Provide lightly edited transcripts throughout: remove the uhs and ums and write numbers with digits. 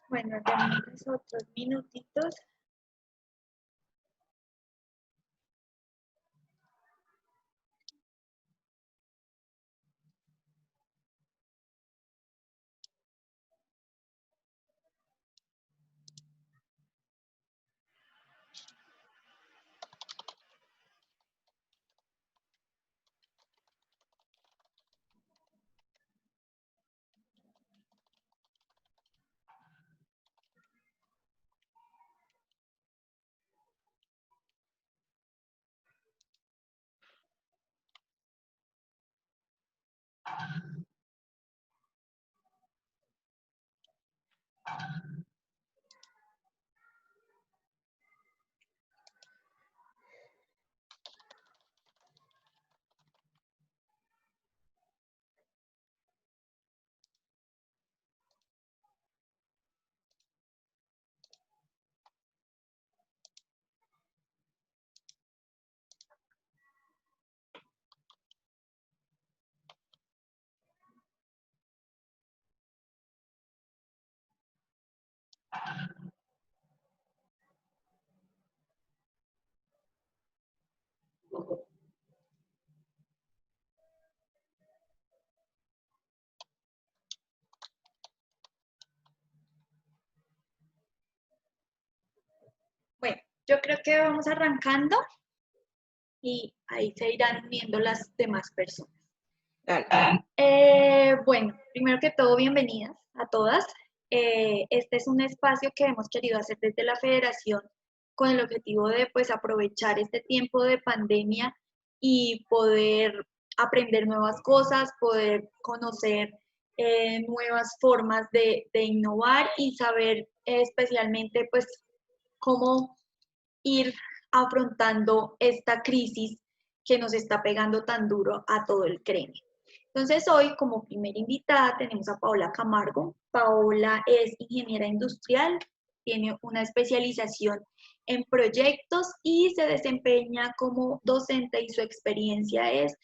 Bueno, tenemos otros minutitos. Bueno, yo creo que vamos arrancando y ahí se irán uniendo las demás personas. Bueno, primero que todo, bienvenidas a todas. Este es un espacio que hemos querido hacer desde la Federación con el objetivo de pues, aprovechar este tiempo de pandemia y poder aprender nuevas cosas, poder conocer nuevas formas de innovar y saber especialmente pues cómo ir afrontando esta crisis que nos está pegando tan duro a todo el gremio. Entonces hoy como primera invitada tenemos a Paola Camargo. Paola es ingeniera industrial, tiene una especialización en proyectos y se desempeña como docente y su experiencia es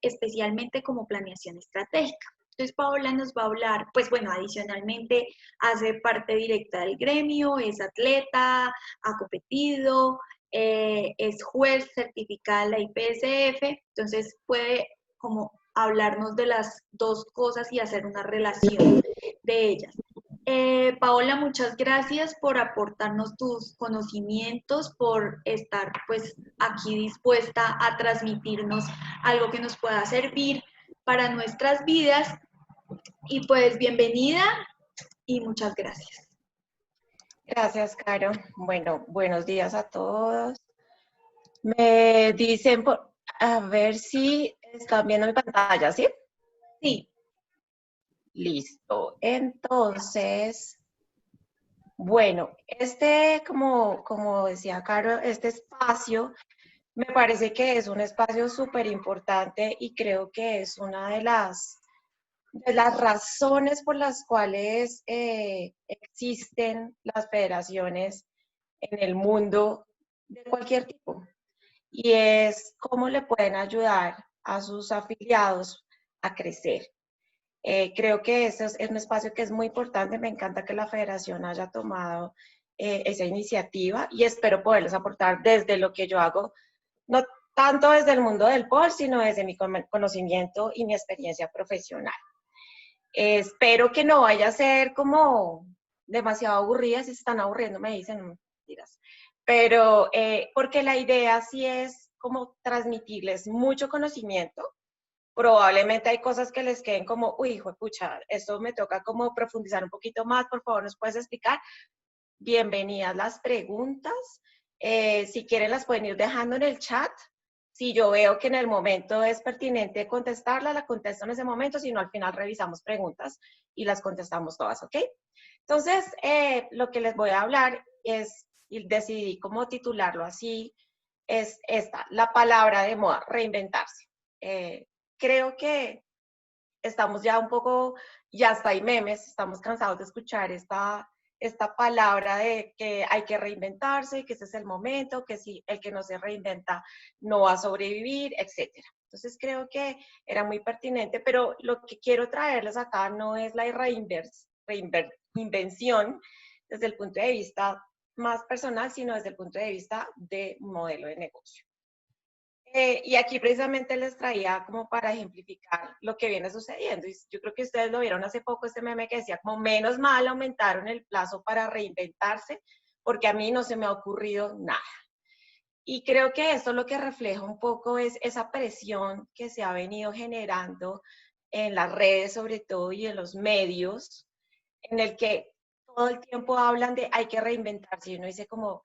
especialmente como planeación estratégica. Entonces Paola nos va a hablar, pues bueno, adicionalmente hace parte directa del gremio, es atleta, ha competido, es juez certificada en la IPSF, entonces puede como hablarnos de las dos cosas y hacer una relación de ellas. Paola, muchas gracias por aportarnos tus conocimientos, por estar pues aquí dispuesta a transmitirnos algo que nos pueda servir para nuestras vidas. Y pues bienvenida y muchas gracias. Gracias, Caro. Bueno, buenos días a todos. Me dicen, a ver si están viendo mi pantalla, ¿sí? Sí. Listo. Entonces, bueno, como decía Caro, este espacio me parece que es un espacio súper importante y creo que es una de las razones por las cuales existen las federaciones en el mundo de cualquier tipo, y es cómo le pueden ayudar a sus afiliados a crecer. Creo que ese es un espacio que es muy importante. Me encanta que la federación haya tomado esa iniciativa y espero poderles aportar desde lo que yo hago, no tanto desde el mundo del POL, sino desde mi conocimiento y mi experiencia profesional. Espero que no vaya a ser como demasiado aburrida. Si se están aburriendo me dicen, no mentiras. Pero porque la idea sí es como transmitirles mucho conocimiento. Probablemente hay cosas que les queden como, uy, hijo de pucha, esto me toca como profundizar un poquito más, por favor, ¿nos puedes explicar? Bienvenidas las preguntas. Si quieren las pueden ir dejando en el chat Si yo veo que en el momento es pertinente contestarla, la contesto en ese momento, si no, al final revisamos preguntas y las contestamos todas, ¿ok? Entonces, lo que les voy a hablar es, y decidí cómo titularlo así, es esta, la palabra de moda, reinventarse. Creo que estamos ya un poco, ya hasta hay memes, estamos cansados de escuchar esta palabra de que hay que reinventarse, que ese es el momento, que si el que no se reinventa no va a sobrevivir, etcétera. Entonces creo que era muy pertinente, pero lo que quiero traerles acá no es la reinvención desde el punto de vista más personal, sino desde el punto de vista de modelo de negocio. Y aquí precisamente les traía como para ejemplificar lo que viene sucediendo. Y yo creo que ustedes lo vieron hace poco, este meme que decía como menos mal aumentaron el plazo para reinventarse, porque a mí no se me ha ocurrido nada. Y creo que esto lo que refleja un poco es esa presión que se ha venido generando en las redes sobre todo y en los medios, en el que todo el tiempo hablan de hay que reinventarse y uno dice como,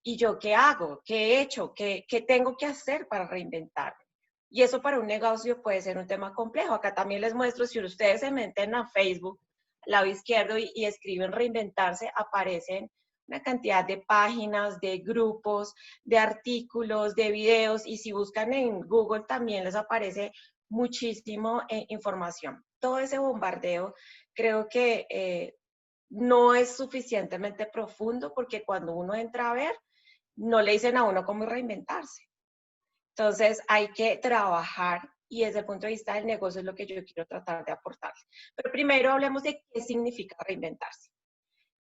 ¿y yo qué hago? ¿Qué he hecho? ¿Qué tengo que hacer para reinventarme? Y eso para un negocio puede ser un tema complejo. Acá también les muestro, si ustedes se meten a Facebook, al lado izquierdo, y escriben reinventarse, aparecen una cantidad de páginas, de grupos, de artículos, de videos, y si buscan en Google también les aparece muchísimo información. Todo ese bombardeo creo que no es suficientemente profundo porque cuando uno entra a ver, no le dicen a uno cómo reinventarse. Entonces hay que trabajar y desde el punto de vista del negocio es lo que yo quiero tratar de aportar. Pero primero hablemos de qué significa reinventarse.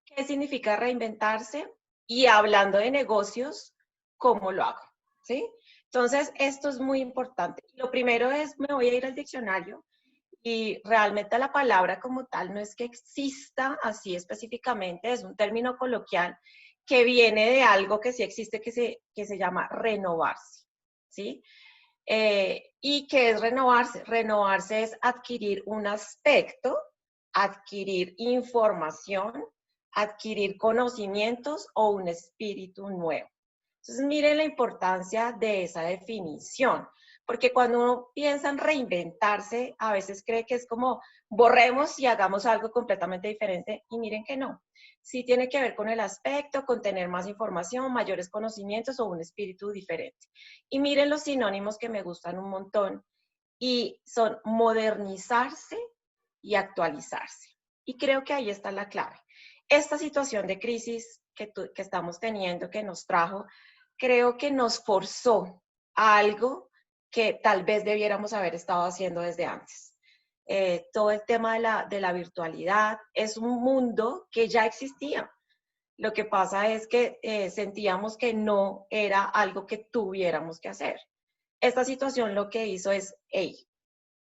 ¿Qué significa reinventarse? Y hablando de negocios, ¿cómo lo hago? ¿Sí? Entonces, esto es muy importante. Lo primero es, me voy a ir al diccionario y realmente la palabra como tal no es que exista así específicamente, es un término coloquial que viene de algo que sí existe que se llama renovarse, ¿sí? ¿Y qué es renovarse? Renovarse es adquirir un aspecto, adquirir información, adquirir conocimientos o un espíritu nuevo. Entonces, miren la importancia de esa definición, porque cuando uno piensa en reinventarse, a veces cree que es como borremos y hagamos algo completamente diferente, y miren que no. Sí tiene que ver con el aspecto, con tener más información, mayores conocimientos o un espíritu diferente. Y miren los sinónimos que me gustan un montón, y son modernizarse y actualizarse. Y creo que ahí está la clave. Esta situación de crisis que estamos teniendo, que nos trajo, creo que nos forzó a algo que tal vez debiéramos haber estado haciendo desde antes. Todo el tema de la virtualidad es un mundo que ya existía. Lo que pasa es que sentíamos que no era algo que tuviéramos que hacer. Esta situación lo que hizo es, hey,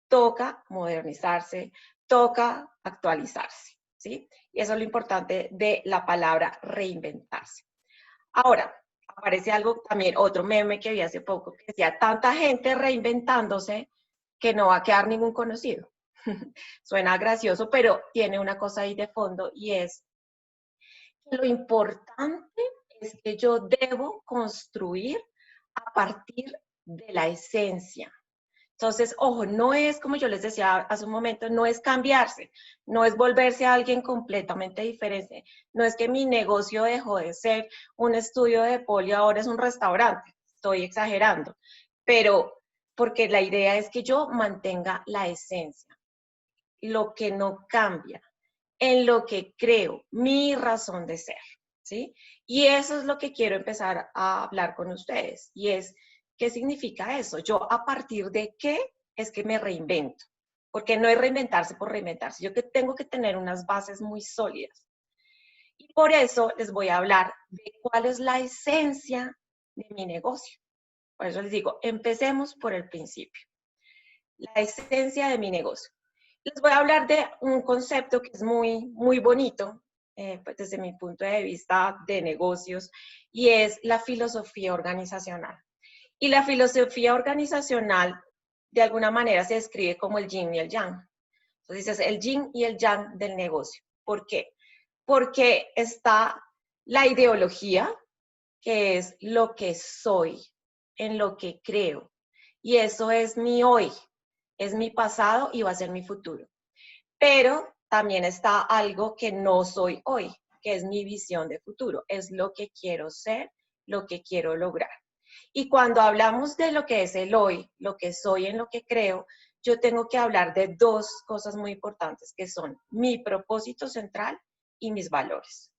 toca modernizarse, toca actualizarse, ¿sí? Y eso es lo importante de la palabra reinventarse. Ahora, aparece algo también, otro meme que vi hace poco, que decía, tanta gente reinventándose que no va a quedar ningún conocido. Suena gracioso, pero tiene una cosa ahí de fondo y es que lo importante es que yo debo construir a partir de la esencia. Entonces, ojo, no es como yo les decía hace un momento, no es cambiarse, no es volverse a alguien completamente diferente, no es que mi negocio dejó de ser un estudio de polio, ahora es un restaurante, estoy exagerando, pero porque la idea es que yo mantenga la esencia, lo que no cambia, en lo que creo, mi razón de ser, ¿sí? Y eso es lo que quiero empezar a hablar con ustedes, y es, ¿qué significa eso? Yo a partir de qué es que me reinvento, porque no es reinventarse por reinventarse, yo que tengo que tener unas bases muy sólidas. Y por eso les voy a hablar de cuál es la esencia de mi negocio. Por eso les digo, empecemos por el principio. La esencia de mi negocio. Les voy a hablar de un concepto que es muy bonito, pues desde mi punto de vista de negocios, y es la filosofía organizacional. Y la filosofía organizacional, de alguna manera, se describe como el yin y el yang. Entonces, es el yin y el yang del negocio. ¿Por qué? Porque está la ideología, que es lo que soy, en lo que creo, y eso es mi hoy, es mi pasado y va a ser mi futuro. Pero también está algo que no soy hoy, que es mi visión de futuro, es lo que quiero ser, lo que quiero lograr. Y cuando hablamos de lo que es el hoy, lo que soy en lo que creo, yo tengo que hablar de dos cosas muy importantes, que son mi propósito central y mis valores.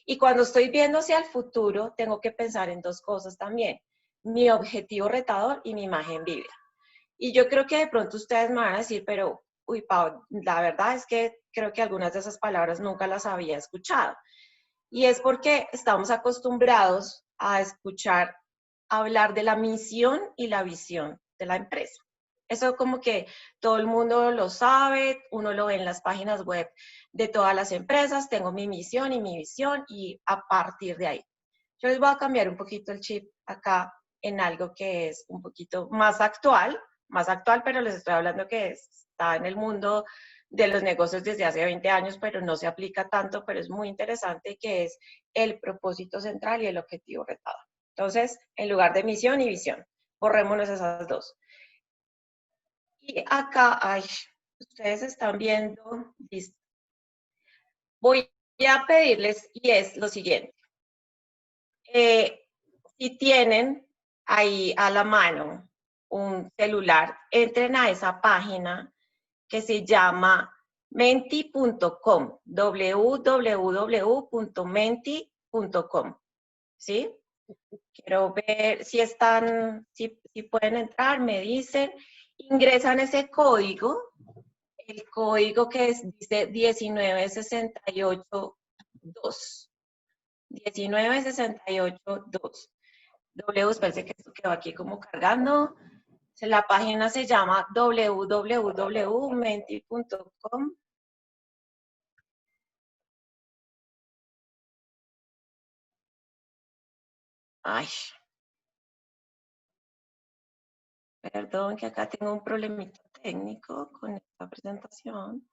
Y cuando estoy viendo hacia el futuro, tengo que pensar en dos cosas también, mi objetivo retador y mi imagen vívida. Y yo creo que de pronto ustedes me van a decir, pero, uy, Pau, la verdad es que creo que algunas de esas palabras nunca las había escuchado. Y es porque estamos acostumbrados a escuchar hablar de la misión y la visión de la empresa. Eso como que todo el mundo lo sabe, uno lo ve en las páginas web de todas las empresas, tengo mi misión y mi visión y a partir de ahí. Yo les voy a cambiar un poquito el chip acá en algo que es un poquito más actual, pero les estoy hablando que está en el mundo de los negocios desde hace 20 años, pero no se aplica tanto, pero es muy interesante, que es el propósito central y el objetivo retado. Entonces, en lugar de misión y visión, borrémonos esas dos. Y acá, ay, ustedes están viendo, listo. Voy a pedirles, y es lo siguiente. Si tienen ahí a la mano un celular, entren a esa página que se llama menti.com, www.menti.com, ¿sí? Quiero ver si están, si pueden entrar, me dicen, ingresan ese código, el código que dice 19682, 19682. Espérate que esto quedó aquí como cargando. La página se llama www.menti.com. Ay, perdón, que acá tengo un problemita técnico con esta presentación.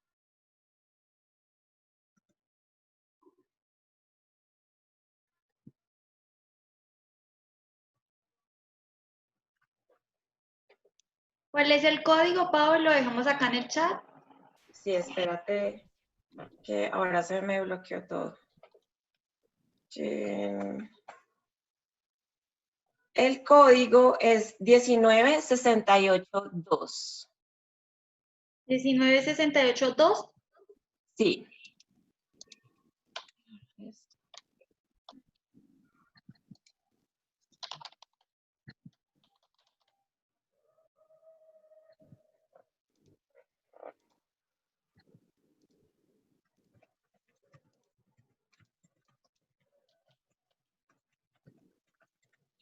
¿Cuál es el código, Pau? Lo dejamos acá en el chat. Sí, espérate, que ahora se me bloqueó todo. El código es 19682. 19682. Sí.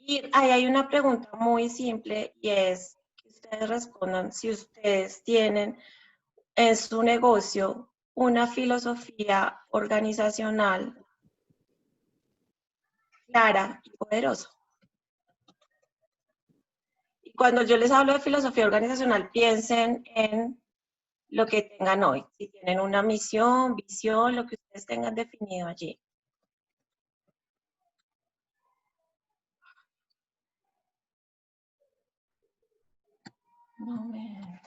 Y ahí hay una pregunta muy simple y es que ustedes respondan si ustedes tienen en su negocio una filosofía organizacional clara y poderosa. Y cuando yo les hablo de filosofía organizacional, piensen en lo que tengan hoy. Si tienen una misión, visión, lo que ustedes tengan definido allí. No me...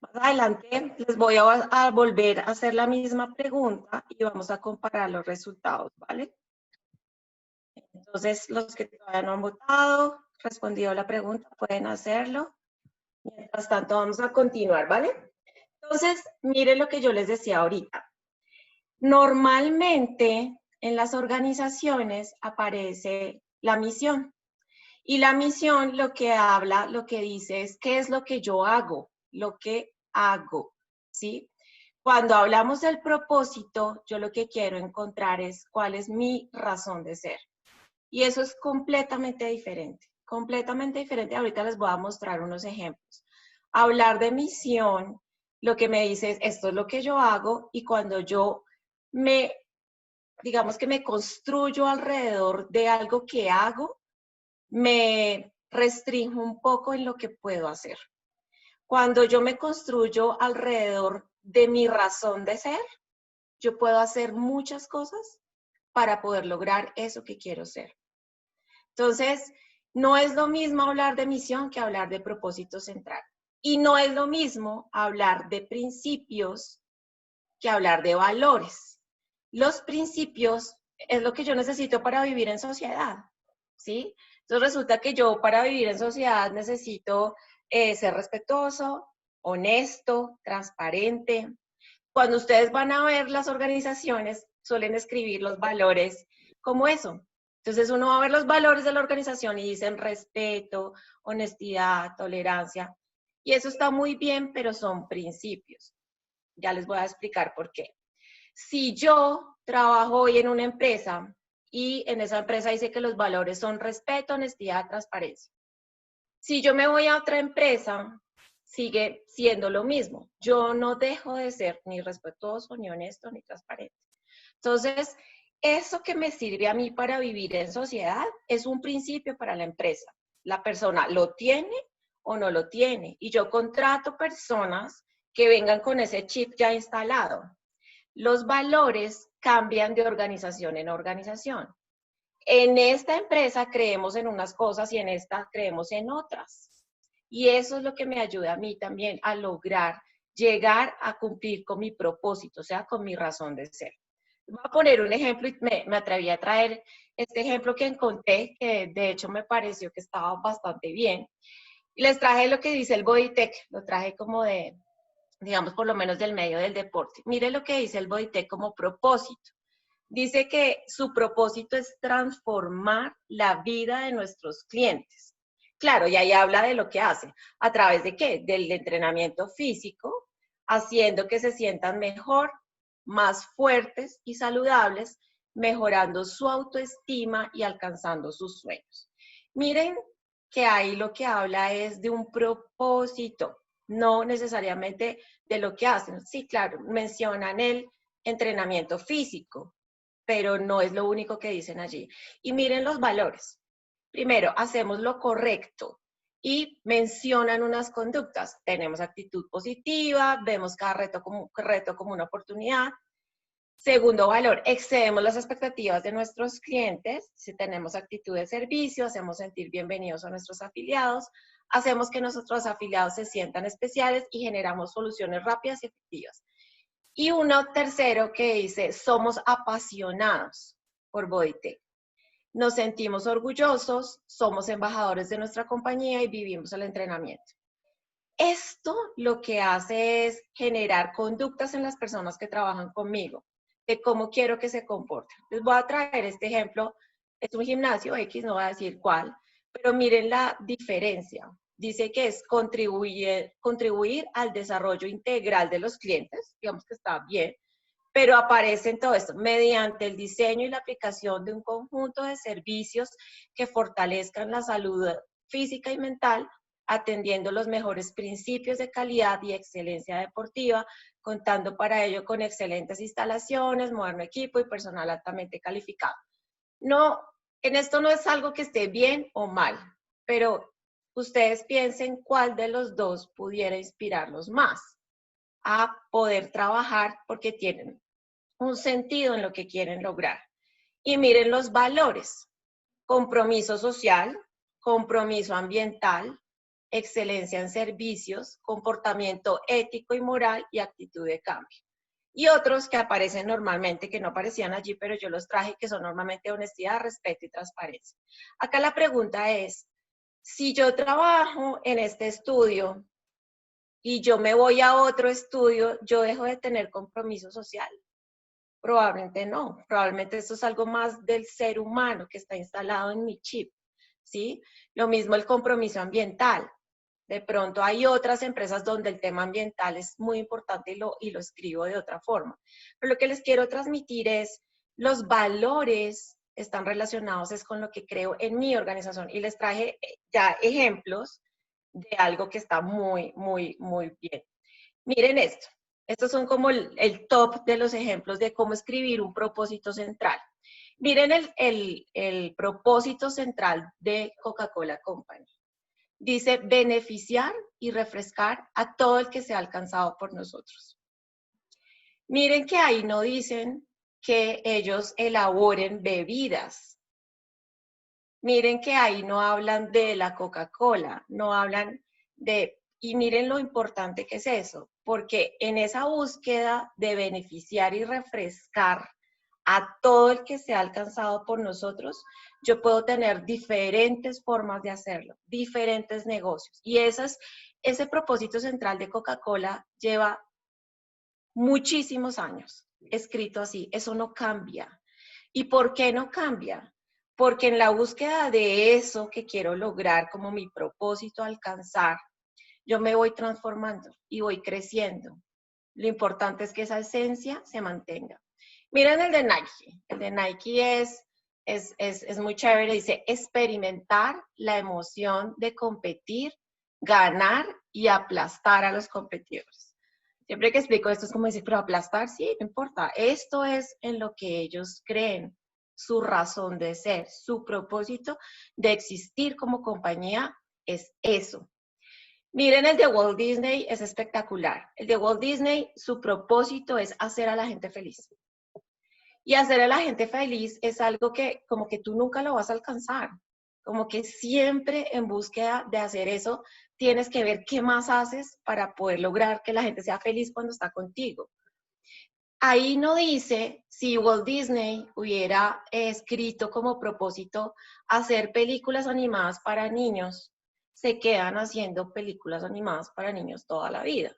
Más adelante les voy a volver a hacer la misma pregunta y vamos a comparar los resultados, ¿vale? Entonces, los que todavía no han votado, respondido la pregunta, pueden hacerlo. Mientras tanto, vamos a continuar, ¿vale? Entonces, miren lo que yo les decía ahorita. Normalmente, en las organizaciones aparece la misión. Y la misión lo que habla, lo que dice es qué es lo que yo hago, lo que hago, ¿sí? Cuando hablamos del propósito, yo lo que quiero encontrar es cuál es mi razón de ser. Y eso es completamente diferente, completamente diferente. Ahorita les voy a mostrar unos ejemplos. Hablar de misión, lo que me dice es, esto es lo que yo hago, y cuando yo digamos que me construyo alrededor de algo que hago, me restringo un poco en lo que puedo hacer. Cuando yo me construyo alrededor de mi razón de ser, yo puedo hacer muchas cosas para poder lograr eso que quiero ser. Entonces, no es lo mismo hablar de misión que hablar de propósito central. Y no es lo mismo hablar de principios que hablar de valores. Los principios es lo que yo necesito para vivir en sociedad, ¿sí? Entonces resulta que yo para vivir en sociedad necesito ser respetuoso, honesto, transparente. Cuando ustedes van a ver las organizaciones, suelen escribir los valores como eso. Entonces uno va a ver los valores de la organización y dicen respeto, honestidad, tolerancia. Y eso está muy bien, pero son principios. Ya les voy a explicar por qué. Si yo trabajo hoy en una empresa y en esa empresa dice que los valores son respeto, honestidad, transparencia. Si yo me voy a otra empresa, sigue siendo lo mismo. Yo no dejo de ser ni respetuoso, ni honesto, ni transparente. Entonces, eso que me sirve a mí para vivir en sociedad es un principio para la empresa. La persona lo tiene o no lo tiene. Y yo contrato personas que vengan con ese chip ya instalado. Los valores cambian de organización en organización. En esta empresa creemos en unas cosas y en esta creemos en otras. Y eso es lo que me ayuda a mí también a lograr llegar a cumplir con mi propósito, o sea, con mi razón de ser. Voy a poner un ejemplo y me atreví a traer este ejemplo que encontré, que de hecho me pareció que estaba bastante bien. Y les traje lo que dice el Bodytech, lo traje como de, digamos, por lo menos del medio del deporte. Mire lo que dice el Bodytech como propósito. Dice que su propósito es transformar la vida de nuestros clientes. Claro, y ahí habla de lo que hace. ¿A través de qué? Del entrenamiento físico, haciendo que se sientan mejor, más fuertes y saludables, mejorando su autoestima y alcanzando sus sueños. Miren que ahí lo que habla es de un propósito, no necesariamente de lo que hacen. Sí, claro, mencionan el entrenamiento físico, pero no es lo único que dicen allí. Y miren los valores. Primero, hacemos lo correcto y mencionan unas conductas. Tenemos actitud positiva, vemos cada reto como una oportunidad. Segundo valor, excedemos las expectativas de nuestros clientes. Si tenemos actitud de servicio, hacemos sentir bienvenidos a nuestros afiliados, hacemos que nuestros afiliados se sientan especiales y generamos soluciones rápidas y efectivas. Y uno tercero que dice, somos apasionados por Bodytech. Nos sentimos orgullosos, somos embajadores de nuestra compañía y vivimos el entrenamiento. Esto lo que hace es generar conductas en las personas que trabajan conmigo, de cómo quiero que se comporten. Les voy a traer este ejemplo. Es un gimnasio X, no voy a decir cuál, pero miren la diferencia. Dice que es contribuir al desarrollo integral de los clientes, digamos que está bien, pero aparece en todo esto, mediante el diseño y la aplicación de un conjunto de servicios que fortalezcan la salud física y mental, atendiendo los mejores principios de calidad y excelencia deportiva, contando para ello con excelentes instalaciones, moderno equipo y personal altamente calificado. No, en esto no es algo que esté bien o mal, pero ustedes piensen cuál de los dos pudiera inspirarlos más a poder trabajar porque tienen un sentido en lo que quieren lograr. Y miren los valores: compromiso social, compromiso ambiental, excelencia en servicios, comportamiento ético y moral y actitud de cambio. Y otros que aparecen normalmente, que no aparecían allí, pero yo los traje, que son normalmente honestidad, respeto y transparencia. Acá la pregunta es, si yo trabajo en este estudio y yo me voy a otro estudio, ¿yo dejo de tener compromiso social? Probablemente no, probablemente esto es algo más del ser humano que está instalado en mi chip, ¿sí? Lo mismo el compromiso ambiental. De pronto hay otras empresas donde el tema ambiental es muy importante y lo escribo de otra forma. Pero lo que les quiero transmitir es los valores están relacionados es con lo que creo en mi organización. Y les traje ya ejemplos de algo que está muy, muy, muy bien. Miren esto. Estos son como el top de los ejemplos de cómo escribir un propósito central. Miren el propósito central de Coca-Cola Company. Dice beneficiar y refrescar a todo el que sea alcanzado por nosotros. Miren que ahí no dicen que ellos elaboren bebidas. Miren que ahí no hablan de la Coca-Cola, no hablan de... Y miren lo importante que es eso, porque en esa búsqueda de beneficiar y refrescar a todo el que sea alcanzado por nosotros, yo puedo tener diferentes formas de hacerlo, diferentes negocios. Y ese propósito central de Coca-Cola lleva muchísimos años escrito así, eso no cambia. ¿Y por qué no cambia? Porque en la búsqueda de eso que quiero lograr como mi propósito alcanzar, yo me voy transformando y voy creciendo. Lo importante es que esa esencia se mantenga. Miren el de Nike. El de Nike es muy chévere. Dice, experimentar la emoción de competir, ganar y aplastar a los competidores. Siempre que explico esto es como decir, pero aplastar, sí, no importa. Esto es en lo que ellos creen, su razón de ser, su propósito de existir como compañía es eso. Miren, el de Walt Disney es espectacular. El de Walt Disney, su propósito es hacer a la gente feliz. Y hacer a la gente feliz es algo que como que tú nunca lo vas a alcanzar. Como que siempre en búsqueda de hacer eso, tienes que ver qué más haces para poder lograr que la gente sea feliz cuando está contigo. Ahí no dice si Walt Disney hubiera escrito como propósito hacer películas animadas para niños, se quedan haciendo películas animadas para niños toda la vida.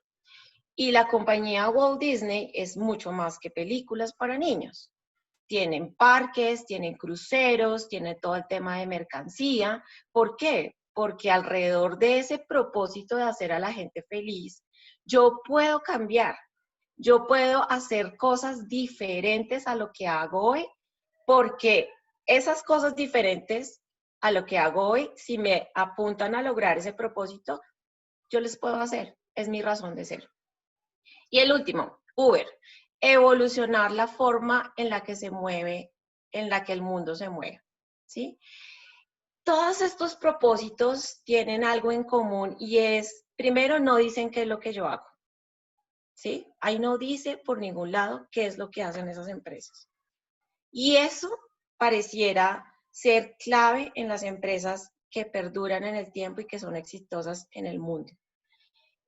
Y la compañía Walt Disney es mucho más que películas para niños. Tienen parques, tienen cruceros, tienen todo el tema de mercancía. ¿Por qué? Porque alrededor de ese propósito de hacer a la gente feliz, yo puedo cambiar. Yo puedo hacer cosas diferentes a lo que hago hoy, porque esas cosas diferentes a lo que hago hoy, si me apuntan a lograr ese propósito, yo les puedo hacer. Es mi razón de ser. Y el último, Uber, evolucionar la forma en la que se mueve, en la que el mundo se mueve, ¿sí? Todos estos propósitos tienen algo en común y es, primero, no dicen qué es lo que yo hago, ¿sí? Ahí no dice por ningún lado qué es lo que hacen esas empresas. Y eso pareciera ser clave en las empresas que perduran en el tiempo y que son exitosas en el mundo.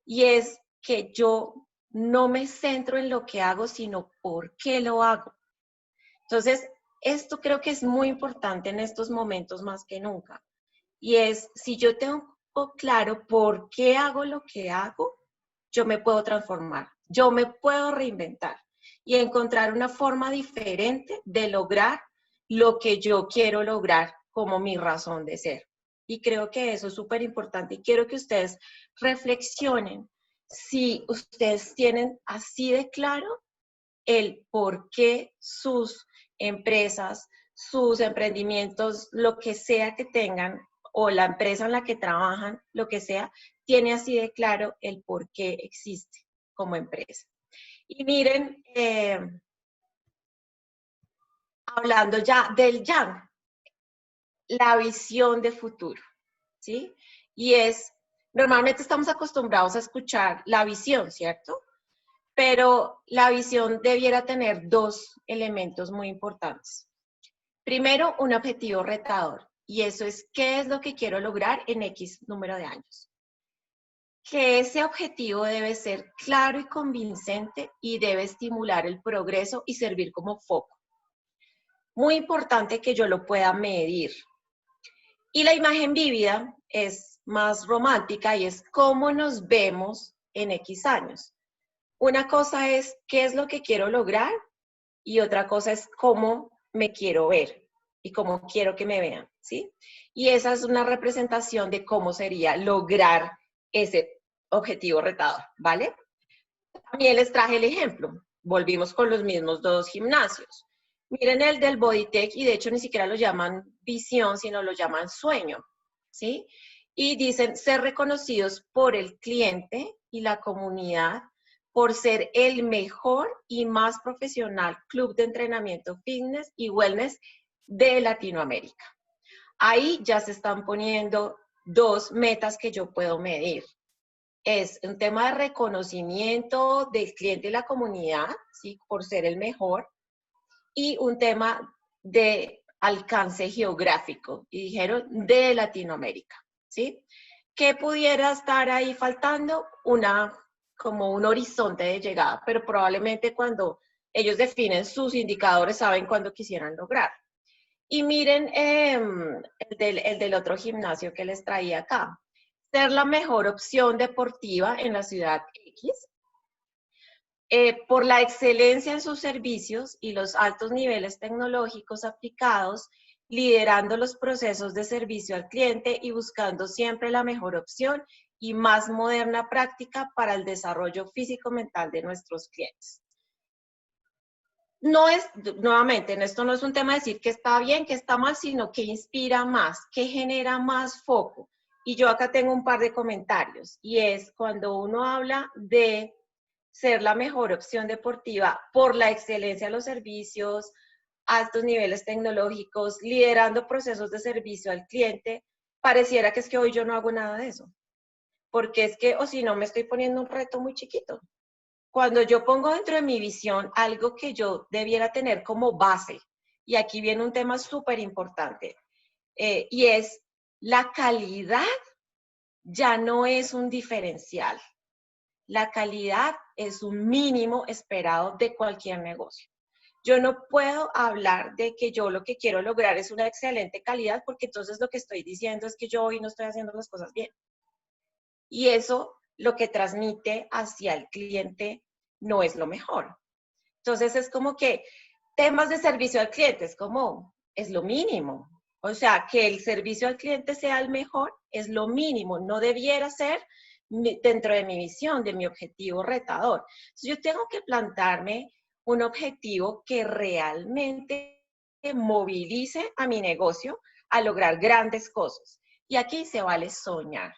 Y es que yo no me centro en lo que hago, sino por qué lo hago. Entonces, esto creo que es muy importante en estos momentos más que nunca. Y es, si yo tengo claro por qué hago lo que hago, yo me puedo transformar, yo me puedo reinventar y encontrar una forma diferente de lograr lo que yo quiero lograr como mi razón de ser. Y creo que eso es súper importante y quiero que ustedes reflexionen si ustedes tienen así de claro el por qué sus empresas, sus emprendimientos, lo que sea que tengan, o la empresa en la que trabajan, lo que sea, tiene así de claro el por qué existe como empresa. Y miren, hablando ya del Yang, la visión de futuro, ¿sí? Y es, normalmente estamos acostumbrados a escuchar la visión, ¿cierto? Pero la visión debiera tener dos elementos muy importantes. Primero, un objetivo retador, y eso es qué es lo que quiero lograr en X número de años. Que ese objetivo debe ser claro y convincente y debe estimular el progreso y servir como foco. Muy importante que yo lo pueda medir. Y la imagen vívida es más romántica y es cómo nos vemos en X años. Una cosa es qué es lo que quiero lograr y otra cosa es cómo me quiero ver y cómo quiero que me vean, ¿sí? Y esa es una representación de cómo sería lograr ese objetivo retador, ¿vale? También les traje el ejemplo. Volvimos con los mismos dos gimnasios. Miren el del Bodytech, y de hecho ni siquiera lo llaman visión, sino lo llaman sueño, ¿sí? Y dicen ser reconocidos por el cliente y la comunidad por ser el mejor y más profesional club de entrenamiento fitness y wellness de Latinoamérica. Ahí ya se están poniendo dos metas que yo puedo medir. Es un tema de reconocimiento del cliente y la comunidad, ¿sí? Por ser el mejor, y un tema de alcance geográfico, y dijeron de Latinoamérica, ¿sí? ¿Qué pudiera estar ahí faltando? Como un horizonte de llegada, pero probablemente cuando ellos definen sus indicadores saben cuándo quisieran lograr. Y miren el del otro gimnasio que les traía acá. Ser la mejor opción deportiva en la ciudad X, por la excelencia en sus servicios y los altos niveles tecnológicos aplicados, liderando los procesos de servicio al cliente y buscando siempre la mejor opción y más moderna práctica para el desarrollo físico-mental de nuestros clientes. No es, nuevamente, esto no es un tema de decir que está bien, que está mal, sino que inspira más, que genera más foco. Y yo acá tengo un par de comentarios, y es cuando uno habla de ser la mejor opción deportiva por la excelencia de los servicios, altos niveles tecnológicos, liderando procesos de servicio al cliente, pareciera que es que hoy yo no hago nada de eso. Porque es que, o si no, me estoy poniendo un reto muy chiquito. Cuando yo pongo dentro de mi visión algo que yo debiera tener como base, y aquí viene un tema súper importante, y es la calidad ya no es un diferencial. La calidad es un mínimo esperado de cualquier negocio. Yo no puedo hablar de que yo lo que quiero lograr es una excelente calidad, porque entonces lo que estoy diciendo es que yo hoy no estoy haciendo las cosas bien. Y eso lo que transmite hacia el cliente no es lo mejor. Entonces es como que temas de servicio al cliente es lo mínimo. O sea, que el servicio al cliente sea el mejor es lo mínimo, no debiera ser dentro de mi visión, de mi objetivo retador. Entonces yo tengo que plantarme un objetivo que realmente movilice a mi negocio a lograr grandes cosas. Y aquí se vale soñar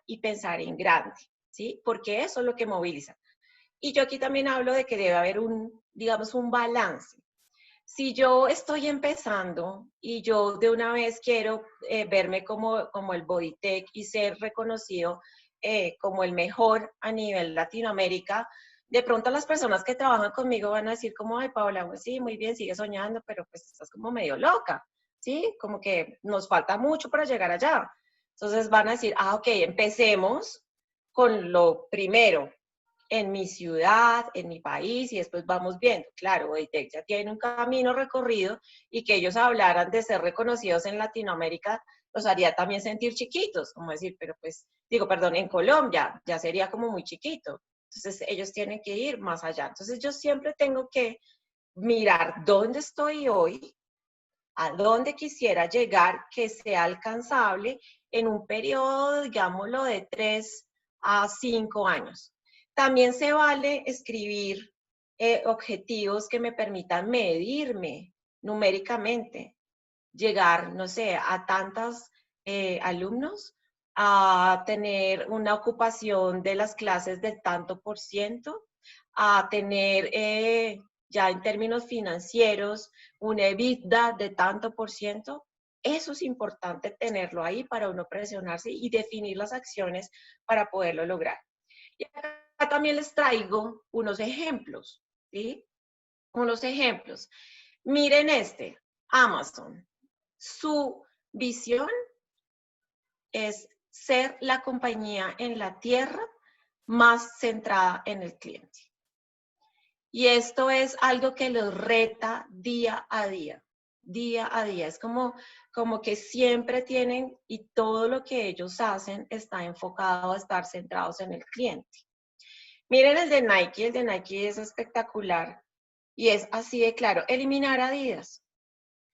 y pensar en grande, ¿sí? Porque eso es lo que moviliza. Y yo aquí también hablo de que debe haber digamos, un balance. Si yo estoy empezando y yo de una vez quiero verme como el Bodytech y ser reconocido como el mejor a nivel Latinoamérica, de pronto las personas que trabajan conmigo van a decir como, ay, Paola, pues sí, muy bien, sigue soñando, pero pues estás como medio loca, ¿sí? Como que nos falta mucho para llegar allá. Entonces van a decir, ah, ok, empecemos con lo primero, en mi ciudad, en mi país, y después vamos viendo. Claro, Bodytech ya tiene un camino recorrido, y que ellos hablaran de ser reconocidos en Latinoamérica los haría también sentir chiquitos, como decir, pero pues, digo, perdón, en Colombia ya sería como muy chiquito. Entonces ellos tienen que ir más allá. Entonces yo siempre tengo que mirar dónde estoy hoy, a dónde quisiera llegar, que sea alcanzable en un periodo, digámoslo, de 3 a 5 años. También se vale escribir objetivos que me permitan medirme numéricamente, llegar, no sé, a tantos alumnos, a tener una ocupación de las clases del tanto por ciento, a tener ya en términos financieros un EBITDA de tanto por ciento. Eso es importante tenerlo ahí para uno presionarse y definir las acciones para poderlo lograr. Y acá también les traigo unos ejemplos, ¿sí? Unos ejemplos. Miren Amazon. Su visión es ser la compañía en la tierra más centrada en el cliente. Y esto es algo que los reta día a día, día a día. Es como que siempre tienen, y todo lo que ellos hacen está enfocado a estar centrados en el cliente. Miren el de Nike es espectacular y es así de claro, eliminar Adidas,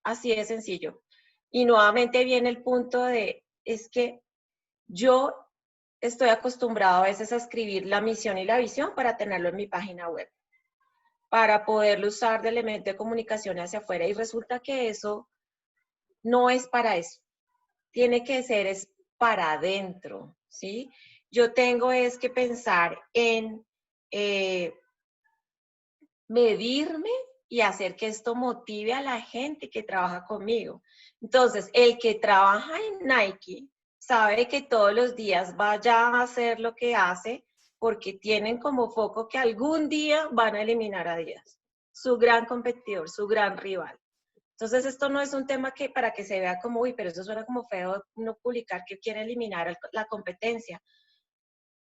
así de sencillo. Y nuevamente viene el punto es que yo estoy acostumbrado a veces a escribir la misión y la visión para tenerlo en mi página web. para poderlo usar de elemento de comunicación hacia afuera. Y resulta que eso no es para eso. Tiene que ser es para adentro, ¿sí? Yo tengo es que pensar en medirme y hacer que esto motive a la gente que trabaja conmigo. Entonces, el que trabaja en Nike sabe que todos los días vaya a hacer lo que hace porque tienen como foco que algún día van a eliminar a Adidas, su gran competidor, su gran rival. Entonces, esto no es un tema que para que se vea como, uy, pero eso suena como feo no publicar que quiere eliminar la competencia.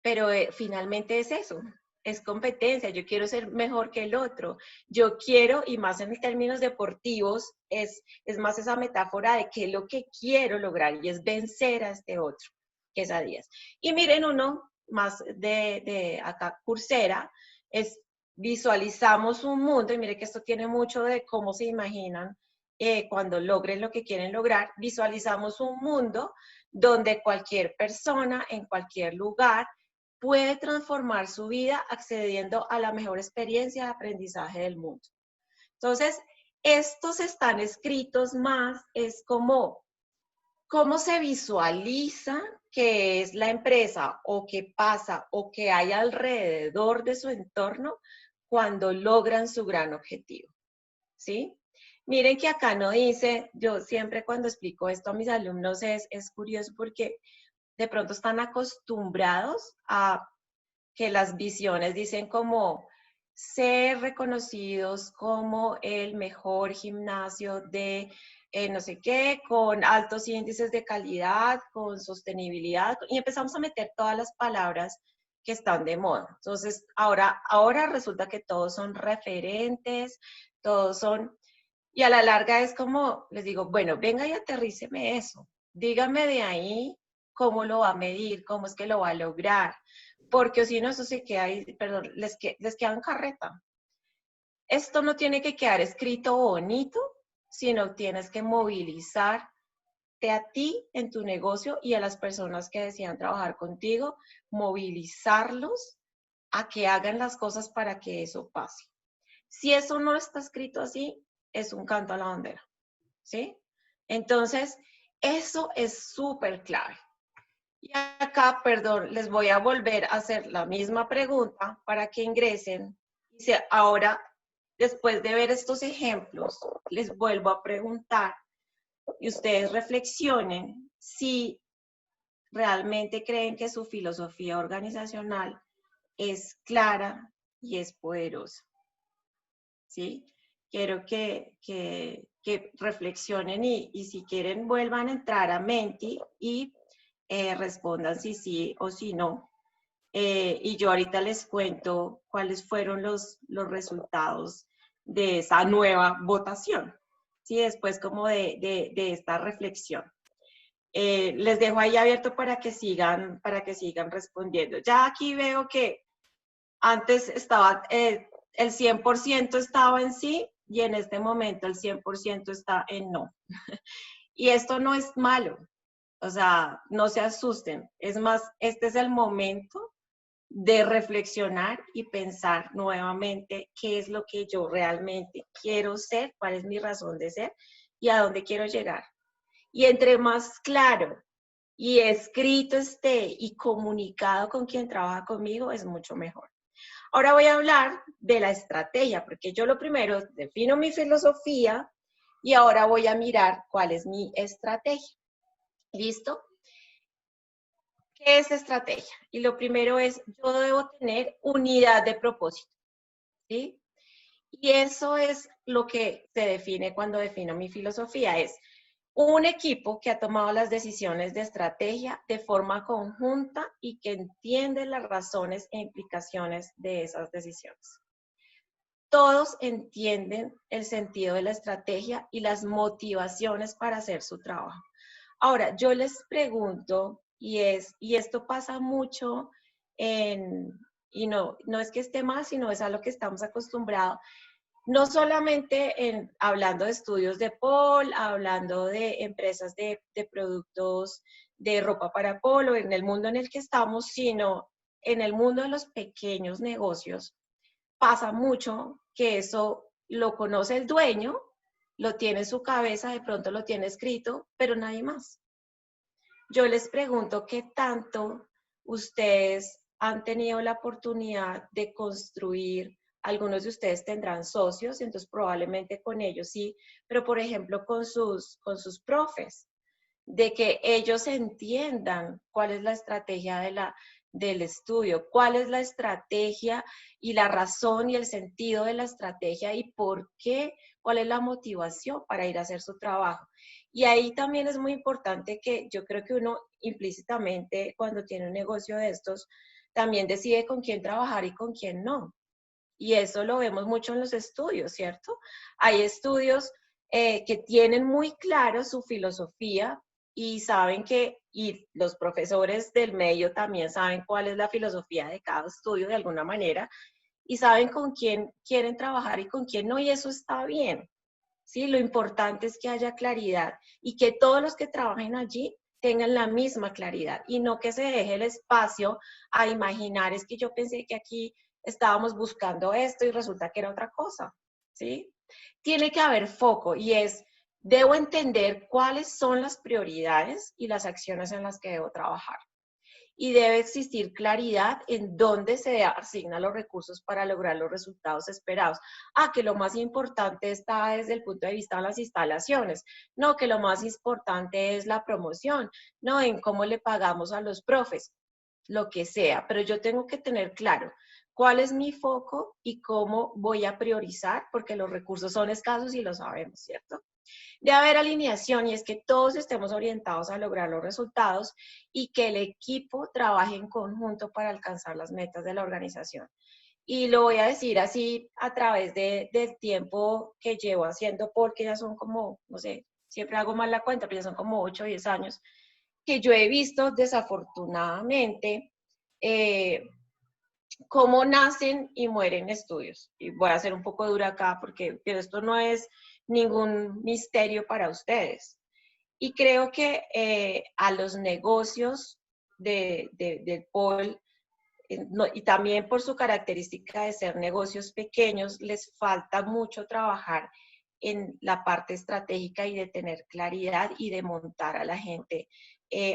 Pero finalmente es eso, es competencia. Yo quiero ser mejor que el otro. Yo quiero, y más en términos deportivos, es más esa metáfora de qué es lo que quiero lograr y es vencer a este otro, que es Adidas. Y miren uno más de acá, Coursera, es visualizamos un mundo, y mire que esto tiene mucho de cómo se imaginan cuando logren lo que quieren lograr, visualizamos un mundo donde cualquier persona en cualquier lugar puede transformar su vida accediendo a la mejor experiencia de aprendizaje del mundo. Entonces, estos están escritos más, es como cómo se visualiza que es la empresa o qué pasa o qué hay alrededor de su entorno cuando logran su gran objetivo, ¿sí? Miren que acá no dice, yo siempre cuando explico esto a mis alumnos es curioso porque de pronto están acostumbrados a que las visiones dicen como ser reconocidos como el mejor gimnasio de no sé qué, con altos índices de calidad, con sostenibilidad, y empezamos a meter todas las palabras que están de moda. Entonces, ahora resulta que todos son referentes, todos son, y a la larga es como, les digo, bueno, venga y aterríceme eso, dígame de ahí cómo lo va a medir, cómo es que lo va a lograr, porque si no, eso se queda ahí, perdón, les queda en carreta. Esto no tiene que quedar escrito bonito, sino tienes que movilizarte a ti en tu negocio y a las personas que desean trabajar contigo, movilizarlos a que hagan las cosas para que eso pase. Si eso no está escrito así, es un canto a la bandera, ¿sí? Entonces, eso es súper clave. Y acá, perdón, les voy a volver a hacer la misma pregunta para que ingresen. Dice, ahora, después de ver estos ejemplos, les vuelvo a preguntar y ustedes reflexionen si realmente creen que su filosofía organizacional es clara y es poderosa. ¿Sí? Quiero que reflexionen y si quieren vuelvan a entrar a Menti y respondan si sí o si no. Y yo ahorita les cuento cuáles fueron los resultados de esa nueva votación, ¿sí? Después como de esta reflexión. Les dejo ahí abierto para que sigan respondiendo. Ya aquí veo que antes estaba, el 100% estaba en sí y en este momento el 100% está en no. Y esto no es malo, o sea, no se asusten. Es más, este es el momento de reflexionar y pensar nuevamente qué es lo que yo realmente quiero ser, cuál es mi razón de ser y a dónde quiero llegar. Y entre más claro y escrito esté y comunicado con quien trabaja conmigo, es mucho mejor. Ahora voy a hablar de la estrategia, porque yo lo primero defino mi filosofía y ahora voy a mirar cuál es mi estrategia. ¿Listo? ¿Qué es estrategia? Y lo primero es, yo debo tener unidad de propósito, ¿sí? Y eso es lo que se define cuando defino mi filosofía, es un equipo que ha tomado las decisiones de estrategia de forma conjunta y que entiende las razones e implicaciones de esas decisiones. Todos entienden el sentido de la estrategia y las motivaciones para hacer su trabajo. Ahora, yo les pregunto, y esto pasa mucho y no es que esté mal, sino es a lo que estamos acostumbrados, no solamente hablando de estudios de Paul, hablando de empresas de productos de ropa para polo, en el mundo en el que estamos, sino en el mundo de los pequeños negocios. Pasa mucho que eso lo conoce el dueño, lo tiene en su cabeza, de pronto lo tiene escrito, pero nadie más. Yo les pregunto qué tanto ustedes han tenido la oportunidad de construir, algunos de ustedes tendrán socios, entonces probablemente con ellos sí, pero por ejemplo con sus profes, de que ellos entiendan cuál es la estrategia del estudio, cuál es la estrategia y la razón y el sentido de la estrategia y por qué, cuál es la motivación para ir a hacer su trabajo. Y ahí también es muy importante que yo creo que uno implícitamente cuando tiene un negocio de estos, también decide con quién trabajar y con quién no. Y eso lo vemos mucho en los estudios, ¿cierto? Hay estudios que tienen muy claro su filosofía y saben que, y los profesores del medio también saben cuál es la filosofía de cada estudio de alguna manera, y saben con quién quieren trabajar y con quién no, y eso está bien. ¿Sí? Lo importante es que haya claridad y que todos los que trabajen allí tengan la misma claridad y no que se deje el espacio a imaginar, es que yo pensé que aquí estábamos buscando esto y resulta que era otra cosa, ¿sí? Tiene que haber foco y debo entender cuáles son las prioridades y las acciones en las que debo trabajar y debe existir claridad en dónde se asignan los recursos para lograr los resultados esperados. Que lo más importante está desde el punto de vista de las instalaciones, no, que lo más importante es la promoción, no, en cómo le pagamos a los profes, lo que sea, pero yo tengo que tener claro cuál es mi foco y cómo voy a priorizar, porque los recursos son escasos y lo sabemos, ¿cierto? De haber alineación y es que todos estemos orientados a lograr los resultados y que el equipo trabaje en conjunto para alcanzar las metas de la organización. Y lo voy a decir así a través del tiempo que llevo haciendo, porque ya son como, no sé, siempre hago mal la cuenta, pero ya son como 8 o 10 años, que yo he visto desafortunadamente cómo nacen y mueren estudios. Y voy a ser un poco dura acá porque esto no es ningún misterio para ustedes. Y creo que a los negocios del POL, no, y también por su característica de ser negocios pequeños, les falta mucho trabajar en la parte estratégica y de tener claridad y de montar a la gente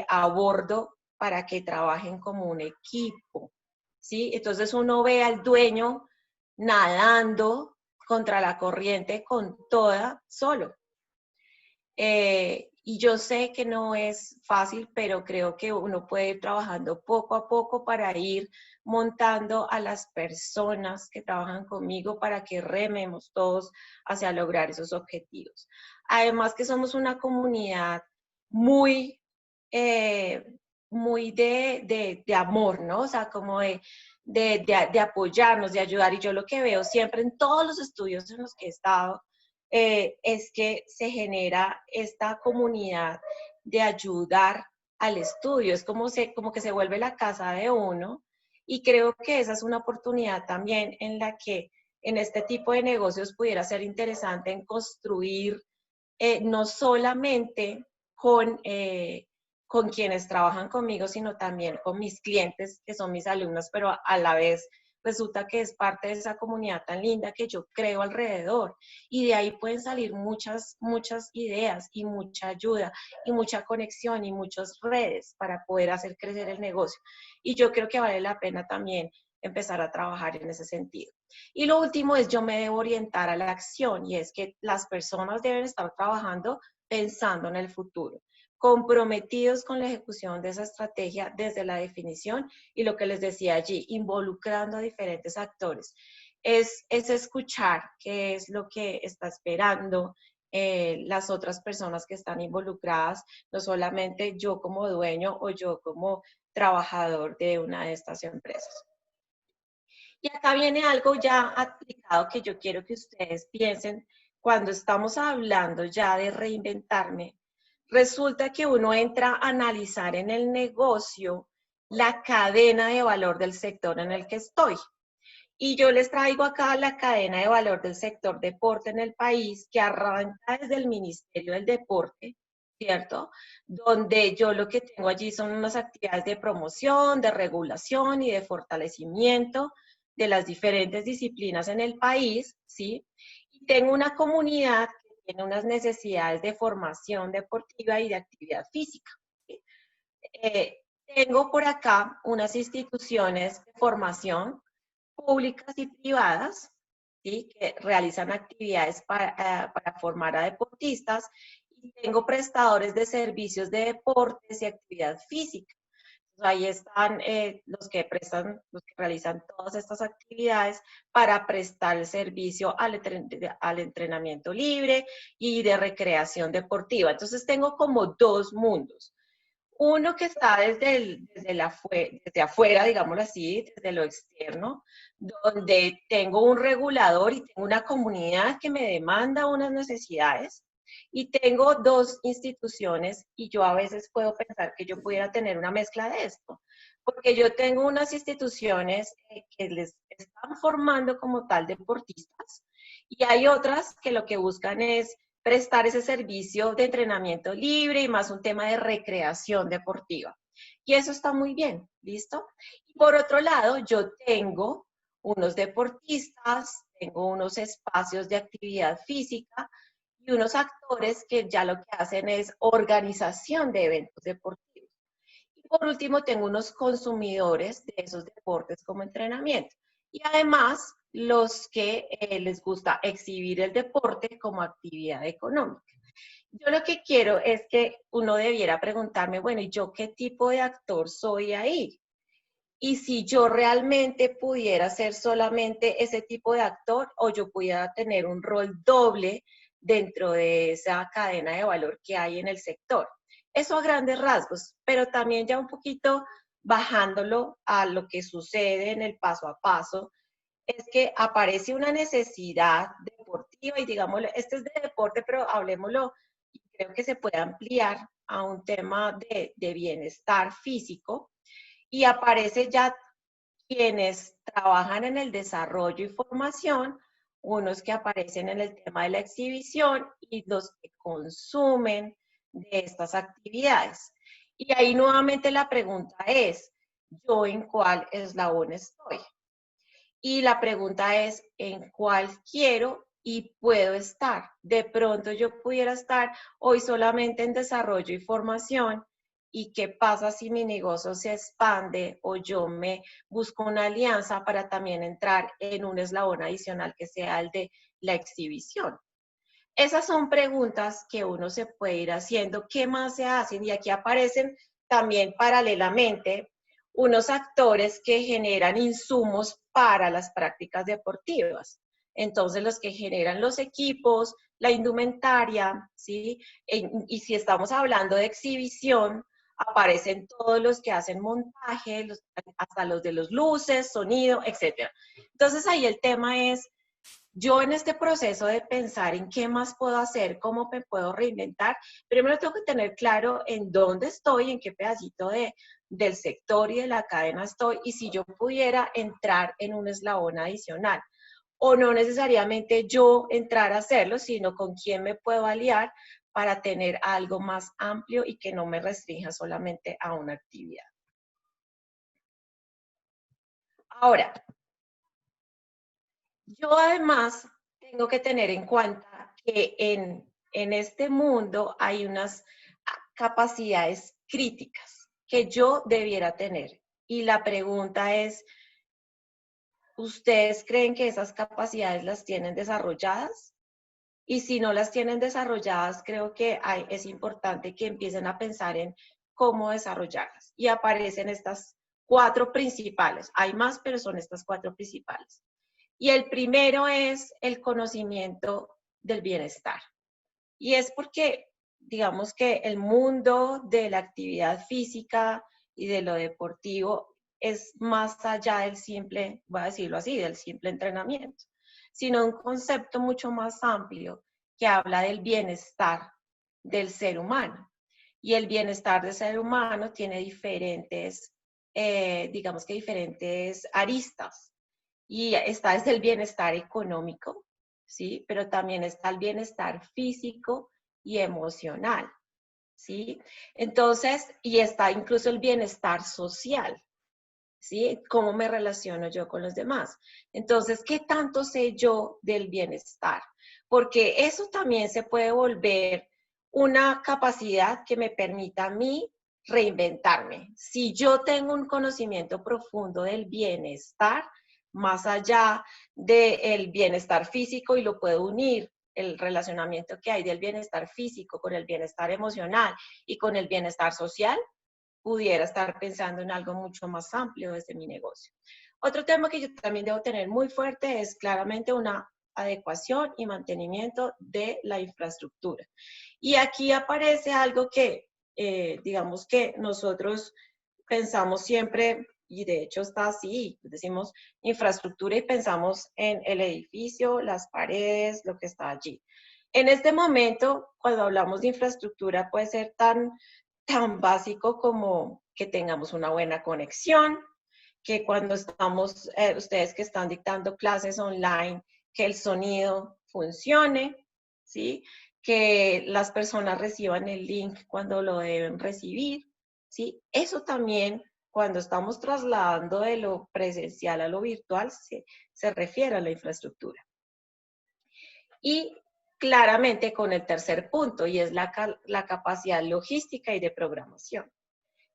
a bordo para que trabajen como un equipo, ¿sí? Entonces uno ve al dueño nadando contra la corriente con toda solo. Y yo sé que no es fácil, pero creo que uno puede ir trabajando poco a poco para ir montando a las personas que trabajan conmigo para que rememos todos hacia lograr esos objetivos. Además que somos una comunidad muy, eh, muy de amor, ¿no? O sea, como de apoyarnos, de ayudar. Y yo lo que veo siempre en todos los estudios en los que he estado, es que se genera esta comunidad de ayudar al estudio. Es como que se vuelve la casa de uno y creo que esa es una oportunidad también en la que en este tipo de negocios pudiera ser interesante en construir no solamente con quienes trabajan conmigo, sino también con mis clientes, que son mis alumnos, pero a la vez resulta que es parte de esa comunidad tan linda que yo creo alrededor. Y de ahí pueden salir muchas, muchas ideas y mucha ayuda y mucha conexión y muchas redes para poder hacer crecer el negocio. Y yo creo que vale la pena también empezar a trabajar en ese sentido. Y lo último es yo me debo orientar a la acción y es que las personas deben estar trabajando pensando en el futuro, comprometidos con la ejecución de esa estrategia desde la definición y lo que les decía allí, involucrando a diferentes actores. Es escuchar qué es lo que está esperando las otras personas que están involucradas, no solamente yo como dueño o yo como trabajador de una de estas empresas. Y acá viene algo ya aplicado que yo quiero que ustedes piensen cuando estamos hablando ya de reinventarme. Resulta que uno entra a analizar en el negocio la cadena de valor del sector en el que estoy. Y yo les traigo acá la cadena de valor del sector deporte en el país, que arranca desde el Ministerio del Deporte, ¿cierto? Donde yo lo que tengo allí son unas actividades de promoción, de regulación y de fortalecimiento de las diferentes disciplinas en el país, ¿sí? Y tengo una comunidad que tiene unas necesidades de formación deportiva y de actividad física. ¿Sí? Tengo por acá unas instituciones de formación públicas y privadas, ¿sí? Que realizan actividades para formar a deportistas, y tengo prestadores de servicios de deportes y actividad física. Ahí están los que realizan todas estas actividades para prestar el servicio al entrenamiento libre y de recreación deportiva. Entonces tengo como dos mundos. Uno que está desde afuera, digámoslo así, desde lo externo, donde tengo un regulador y tengo una comunidad que me demanda unas necesidades, y tengo dos instituciones, y yo a veces puedo pensar que yo pudiera tener una mezcla de esto, porque yo tengo unas instituciones que les están formando como tal deportistas, y hay otras que lo que buscan es prestar ese servicio de entrenamiento libre y más un tema de recreación deportiva. Y eso está muy bien, ¿listo? Y por otro lado, yo tengo unos deportistas, tengo unos espacios de actividad física y unos actores que ya lo que hacen es organización de eventos deportivos. Y por último, tengo unos consumidores de esos deportes como entrenamiento. Y además, los que les gusta exhibir el deporte como actividad económica. Yo lo que quiero es que uno debiera preguntarme, bueno, ¿y yo qué tipo de actor soy ahí? Y si yo realmente pudiera ser solamente ese tipo de actor, o yo pudiera tener un rol doble dentro de esa cadena de valor que hay en el sector. Eso a grandes rasgos, pero también ya un poquito bajándolo a lo que sucede en el paso a paso, es que aparece una necesidad deportiva y digámoslo, este es de deporte, pero hablemoslo, y creo que se puede ampliar a un tema de bienestar físico, y aparece ya quienes trabajan en el desarrollo y formación, unos que aparecen en el tema de la exhibición y los que consumen de estas actividades. Y ahí nuevamente la pregunta es, ¿yo en cuál eslabón estoy? Y la pregunta es, ¿en cuál quiero y puedo estar? De pronto yo pudiera estar hoy solamente en desarrollo y formación, ¿y qué pasa si mi negocio se expande o yo me busco una alianza para también entrar en un eslabón adicional que sea el de la exhibición? Esas son preguntas que uno se puede ir haciendo. ¿Qué más se hacen? Y aquí aparecen también paralelamente unos actores que generan insumos para las prácticas deportivas. Entonces, los que generan los equipos, la indumentaria, ¿sí? Y si estamos hablando de exhibición, aparecen todos los que hacen montaje, hasta los de los luces, sonido, etc. Entonces, ahí el tema es, yo en este proceso de pensar en qué más puedo hacer, cómo me puedo reinventar, primero tengo que tener claro en dónde estoy, en qué pedacito del sector y de la cadena estoy, y si yo pudiera entrar en un eslabón adicional. O no necesariamente yo entrar a hacerlo, sino con quién me puedo aliar para tener algo más amplio y que no me restrinja solamente a una actividad. Ahora, yo además tengo que tener en cuenta que en este mundo hay unas capacidades críticas que yo debiera tener. Y la pregunta es, ¿ustedes creen que esas capacidades las tienen desarrolladas? Y si no las tienen desarrolladas, creo que es importante que empiecen a pensar en cómo desarrollarlas. Y aparecen estas cuatro principales. Hay más, pero son estas cuatro principales. Y el primero es el conocimiento del bienestar. Y es porque, digamos que el mundo de la actividad física y de lo deportivo es más allá del simple, voy a decirlo así, del simple entrenamiento, sino un concepto mucho más amplio que habla del bienestar del ser humano. Y el bienestar del ser humano tiene diferentes, digamos que diferentes aristas. Y está desde el bienestar económico, ¿sí? Pero también está el bienestar físico y emocional, ¿sí? Entonces, y está incluso el bienestar social, ¿sí? ¿Cómo me relaciono yo con los demás? Entonces, ¿qué tanto sé yo del bienestar? Porque eso también se puede volver una capacidad que me permita a mí reinventarme. Si yo tengo un conocimiento profundo del bienestar, más allá del bienestar físico, y lo puedo unir, el relacionamiento que hay del bienestar físico con el bienestar emocional y con el bienestar social, pudiera estar pensando en algo mucho más amplio desde mi negocio. Otro tema que yo también debo tener muy fuerte es claramente una adecuación y mantenimiento de la infraestructura. Y aquí aparece algo que, digamos que nosotros pensamos siempre, y de hecho está así, decimos infraestructura y pensamos en el edificio, las paredes, lo que está allí. En este momento, cuando hablamos de infraestructura, puede ser tan básico como que tengamos una buena conexión, que cuando estamos, ustedes que están dictando clases online, que el sonido funcione, ¿sí? Que las personas reciban el link cuando lo deben recibir, ¿sí? Eso también, cuando estamos trasladando de lo presencial a lo virtual, se refiere a la infraestructura. Y claramente con el tercer punto, y es la capacidad logística y de programación.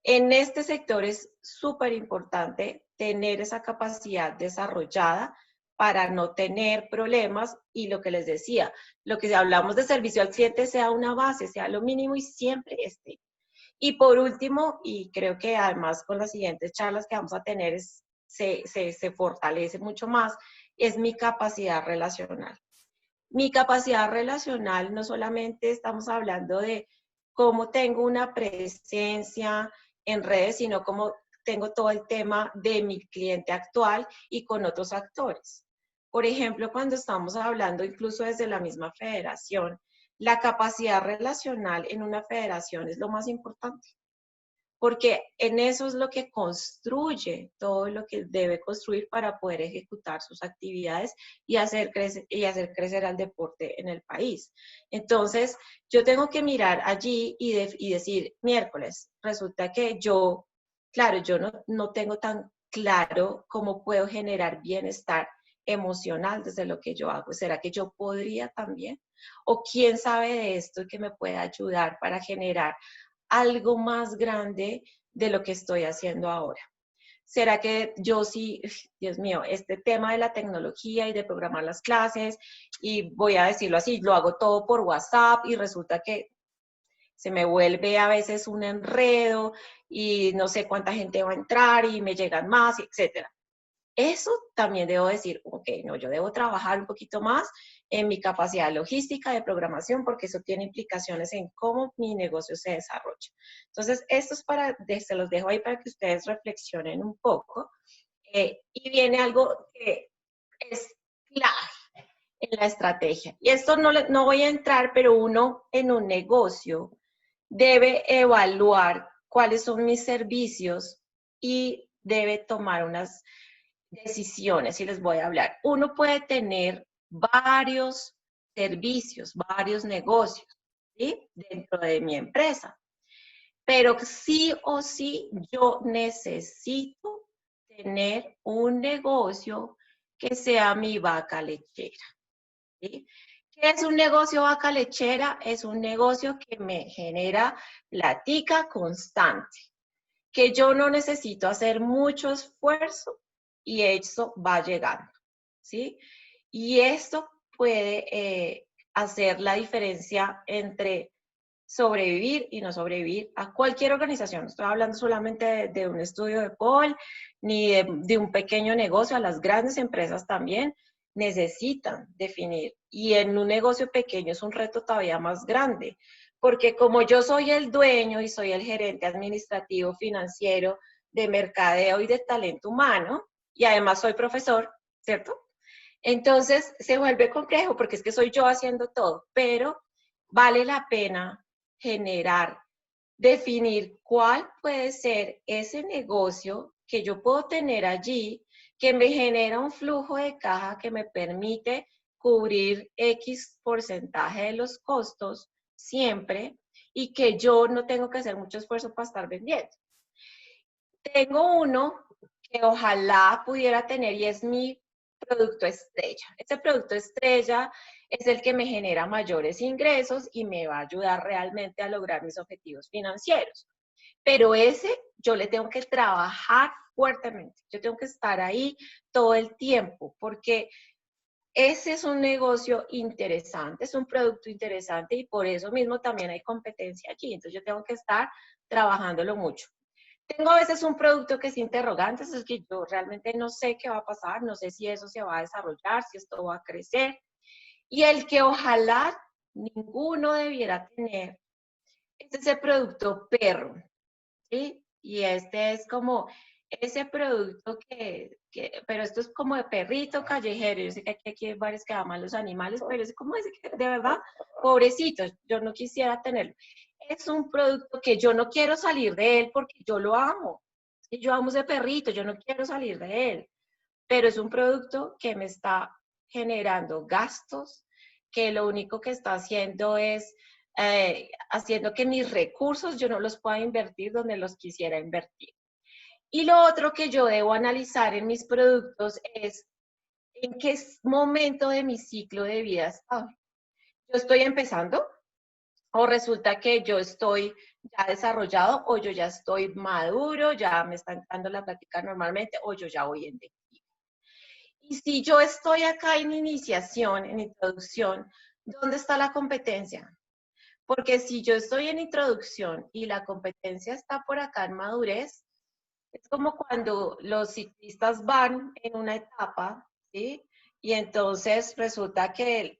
En este sector es súper importante tener esa capacidad desarrollada para no tener problemas y lo que les decía, lo que hablamos de servicio al cliente sea una base, sea lo mínimo y siempre esté. Y por último, y creo que además con las siguientes charlas que vamos a tener se fortalece mucho más, es mi capacidad relacional. Mi capacidad relacional no solamente estamos hablando de cómo tengo una presencia en redes, sino cómo tengo todo el tema de mi cliente actual y con otros actores. Por ejemplo, cuando estamos hablando incluso desde la misma federación, la capacidad relacional en una federación es lo más importante, porque en eso es lo que construye todo lo que debe construir para poder ejecutar sus actividades y hacer crecer al deporte en el país. Entonces, yo tengo que mirar allí y decir, miércoles, resulta que yo, claro, yo no tengo tan claro cómo puedo generar bienestar emocional desde lo que yo hago. ¿Será que yo podría también? ¿O quién sabe de esto que me pueda ayudar para generar algo más grande de lo que estoy haciendo ahora? ¿Será que yo sí, Dios mío, este tema de la tecnología y de programar las clases, y voy a decirlo así, lo hago todo por WhatsApp y resulta que se me vuelve a veces un enredo y no sé cuánta gente va a entrar y me llegan más, etcétera? Eso también debo decir, ok, no, yo debo trabajar un poquito más en mi capacidad logística de programación porque eso tiene implicaciones en cómo mi negocio se desarrolla. Entonces, esto es se los dejo ahí para que ustedes reflexionen un poco. Y viene algo que es clave en la estrategia. Y esto no voy a entrar, pero uno en un negocio debe evaluar cuáles son mis servicios y debe tomar unas decisiones, y les voy a hablar. Uno puede tener varios servicios, varios negocios, ¿sí? Dentro de mi empresa, pero sí o sí yo necesito tener un negocio que sea mi vaca lechera, ¿sí? ¿Qué es un negocio vaca lechera? Es un negocio que me genera platica constante, que yo no necesito hacer mucho esfuerzo y eso va llegando, ¿sí? Y esto puede hacer la diferencia entre sobrevivir y no sobrevivir a cualquier organización. No estoy hablando solamente de un estudio de Paul, ni de un pequeño negocio. A las grandes empresas también necesitan definir. Y en un negocio pequeño es un reto todavía más grande, porque como yo soy el dueño y soy el gerente administrativo, financiero, de mercadeo y de talento humano, y además soy profesor, ¿cierto? Entonces se vuelve complejo porque es que soy yo haciendo todo, pero vale la pena generar, definir cuál puede ser ese negocio que yo puedo tener allí, que me genera un flujo de caja que me permite cubrir X porcentaje de los costos siempre y que yo no tengo que hacer mucho esfuerzo para estar vendiendo. Tengo uno que ojalá pudiera tener y es mi producto estrella. Ese producto estrella es el que me genera mayores ingresos y me va a ayudar realmente a lograr mis objetivos financieros. Pero ese yo le tengo que trabajar fuertemente. Yo tengo que estar ahí todo el tiempo porque ese es un negocio interesante, es un producto interesante y por eso mismo también hay competencia aquí. Entonces yo tengo que estar trabajándolo mucho. Tengo a veces un producto que es interrogante, es que yo realmente no sé qué va a pasar, no sé si eso se va a desarrollar, si esto va a crecer. Y el que ojalá ninguno debiera tener es ese producto perro, ¿sí? Y este es como ese producto pero esto es como de perrito callejero. Yo sé que aquí hay varios que aman los animales, pero es como ese que de verdad, pobrecitos, yo no quisiera tenerlo. Es un producto que yo no quiero salir de él porque yo lo amo. ¿Sí? Yo amo ese perrito, yo no quiero salir de él, pero es un producto que me está generando gastos, que lo único que está haciendo es haciendo que mis recursos yo no los pueda invertir donde los quisiera invertir. Y lo otro que yo debo analizar en mis productos es en qué momento de mi ciclo de vida estoy. Yo estoy empezando o resulta que yo estoy ya desarrollado o yo ya estoy maduro, ya me está entrando la plática normalmente o yo ya voy en declive. Y si yo estoy acá en iniciación, en introducción, ¿dónde está la competencia? Porque si yo estoy en introducción y la competencia está por acá en madurez, es como cuando los ciclistas van en una etapa, ¿sí? Y entonces resulta que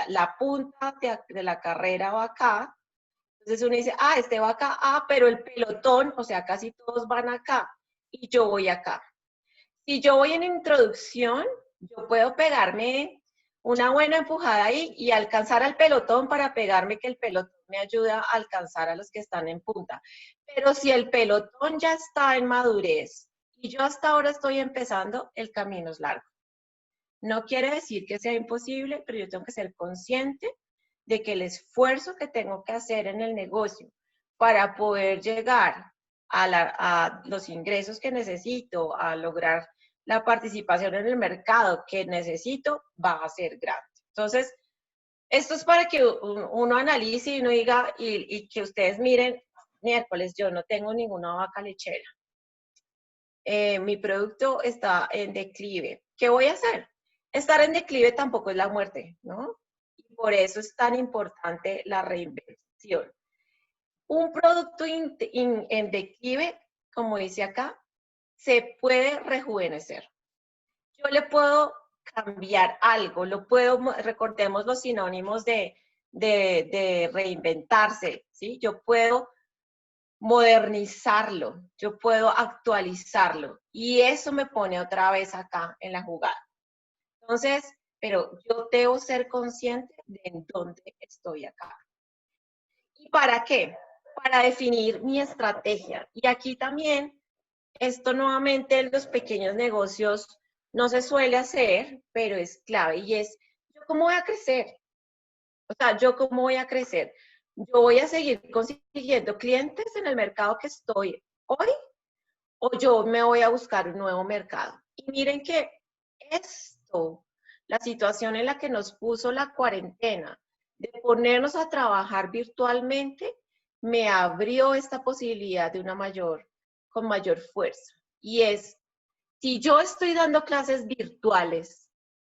la punta de la carrera va acá. Entonces uno dice, ah, este va acá, ah, pero el pelotón, o sea, casi todos van acá y yo voy acá. Si yo voy en introducción, yo puedo pegarme una buena empujada ahí y alcanzar al pelotón para pegarme que el pelotón me ayuda a alcanzar a los que están en punta. Pero si el pelotón ya está en madurez y yo hasta ahora estoy empezando, el camino es largo. No quiere decir que sea imposible, pero yo tengo que ser consciente de que el esfuerzo que tengo que hacer en el negocio para poder llegar a los ingresos que necesito, a lograr la participación en el mercado que necesito, va a ser grande. Entonces, esto es para que uno analice y uno diga, y que ustedes miren, miércoles, yo no tengo ninguna vaca lechera. Mi producto está en declive. ¿Qué voy a hacer? Estar en declive tampoco es la muerte, ¿no? Y por eso es tan importante la reinversión. Un producto en declive, como dice acá, se puede rejuvenecer. Yo le puedo cambiar algo, recordemos los sinónimos de reinventarse, ¿sí? Yo puedo modernizarlo, yo puedo actualizarlo y eso me pone otra vez acá en la jugada. Entonces, pero yo debo ser consciente de en dónde estoy acá. ¿Y para qué? Para definir mi estrategia. Y aquí también, esto nuevamente en los pequeños negocios no se suele hacer, pero es clave y es, ¿yo cómo voy a crecer? O sea, ¿yo cómo voy a crecer? ¿Yo voy a seguir consiguiendo clientes en el mercado que estoy hoy o yo me voy a buscar un nuevo mercado? Y miren que esto, la situación en la que nos puso la cuarentena, de ponernos a trabajar virtualmente, me abrió esta posibilidad de con mayor fuerza. Y es, si yo estoy dando clases virtuales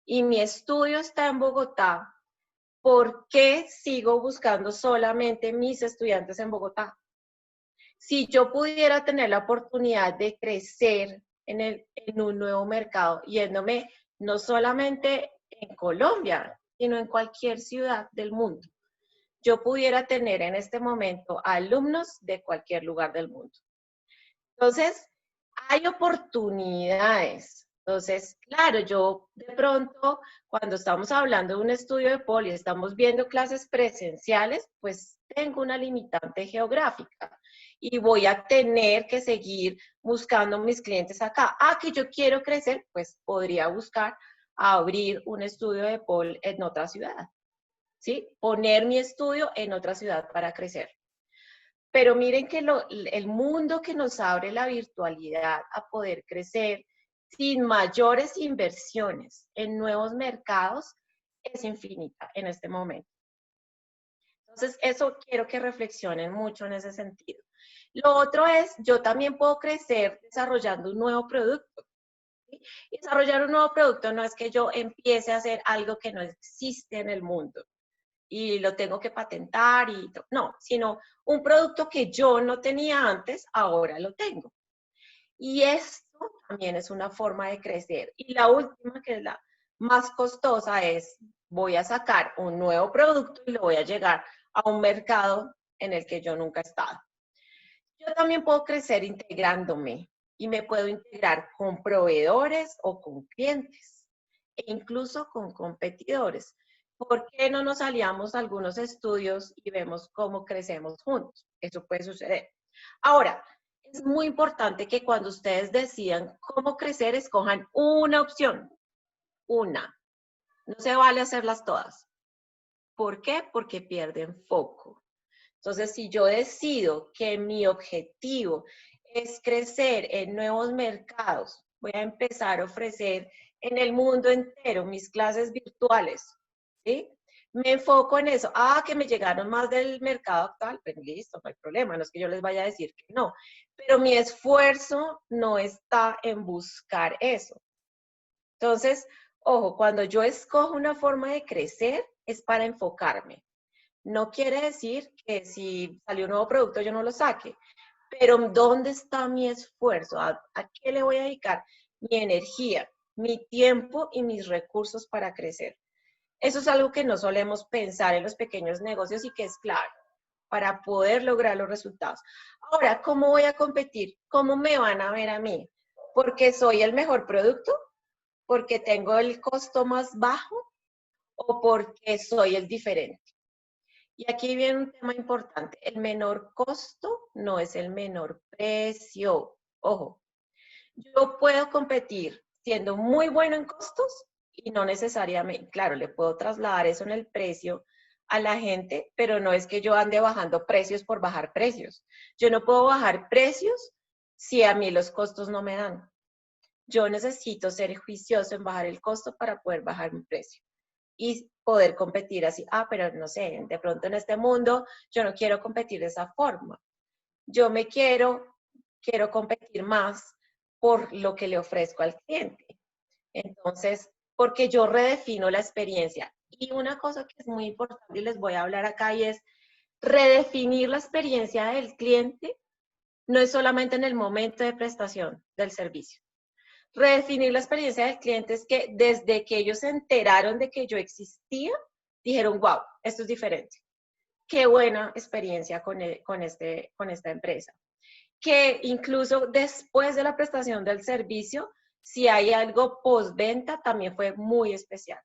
y mi estudio está en Bogotá, ¿por qué sigo buscando solamente mis estudiantes en Bogotá? Si yo pudiera tener la oportunidad de crecer en un nuevo mercado, yéndome no solamente en Colombia, sino en cualquier ciudad del mundo, yo pudiera tener en este momento alumnos de cualquier lugar del mundo. Entonces, hay oportunidades. Entonces, claro, yo de pronto, cuando estamos hablando de un estudio de poli, estamos viendo clases presenciales, pues tengo una limitante geográfica y voy a tener que seguir buscando mis clientes acá. Ah, que yo quiero crecer, pues podría buscar abrir un estudio de poli en otra ciudad, ¿sí? Poner mi estudio en otra ciudad para crecer. pero miren que el mundo que nos abre la virtualidad a poder crecer sin mayores inversiones en nuevos mercados es infinita en este momento. Entonces, eso quiero que reflexionen mucho en ese sentido. Lo otro es, yo también puedo crecer desarrollando un nuevo producto. ¿Sí? Y desarrollar un nuevo producto no es que yo empiece a hacer algo que no existe en el mundo y lo tengo que patentar y no, sino un producto que yo no tenía antes, ahora lo tengo. Y esto también es una forma de crecer. Y la última, que es la más costosa, es voy a sacar un nuevo producto y lo voy a llegar a un mercado en el que yo nunca he estado. Yo también puedo crecer integrándome y me puedo integrar con proveedores o con clientes e incluso con competidores. ¿Por qué no nos aliamos a algunos estudios y vemos cómo crecemos juntos? Eso puede suceder. Ahora, es muy importante que cuando ustedes decidan cómo crecer, escojan una opción, una. No se vale hacerlas todas. ¿Por qué? Porque pierden foco. Entonces, si yo decido que mi objetivo es crecer en nuevos mercados, voy a empezar a ofrecer en el mundo entero mis clases virtuales, ¿sí? Me enfoco en eso. Ah, que me llegaron más del mercado actual, pues listo, no hay problema, no es que yo les vaya a decir que no, pero mi esfuerzo no está en buscar eso. Entonces, ojo, cuando yo escojo una forma de crecer, es para enfocarme. No quiere decir que si salió un nuevo producto yo no lo saque, pero ¿dónde está mi esfuerzo? ¿A qué le voy a dedicar mi energía, mi tiempo y mis recursos para crecer? Eso es algo que no solemos pensar en los pequeños negocios y que es clave para poder lograr los resultados. Ahora, ¿cómo voy a competir? ¿Cómo me van a ver a mí? ¿Porque soy el mejor producto? ¿Porque tengo el costo más bajo? ¿O porque soy el diferente? Y aquí viene un tema importante. El menor costo no es el menor precio. Ojo, yo puedo competir siendo muy bueno en costos y no necesariamente, claro, le puedo trasladar eso en el precio a la gente, pero no es que yo ande bajando precios por bajar precios. Yo no puedo bajar precios si a mí los costos no me dan. Yo necesito ser juicioso en bajar el costo para poder bajar mi precio y poder competir así. Ah, pero no sé, de pronto en este mundo yo no quiero competir de esa forma. Yo quiero competir más por lo que le ofrezco al cliente. Entonces, porque yo redefino la experiencia. Y una cosa que es muy importante y les voy a hablar acá y es redefinir la experiencia del cliente no es solamente en el momento de prestación del servicio. Redefinir la experiencia del cliente es que desde que ellos se enteraron de que yo existía, dijeron, wow, esto es diferente. Qué buena experiencia con esta empresa. Que incluso después de la prestación del servicio, si hay algo postventa, también fue muy especial.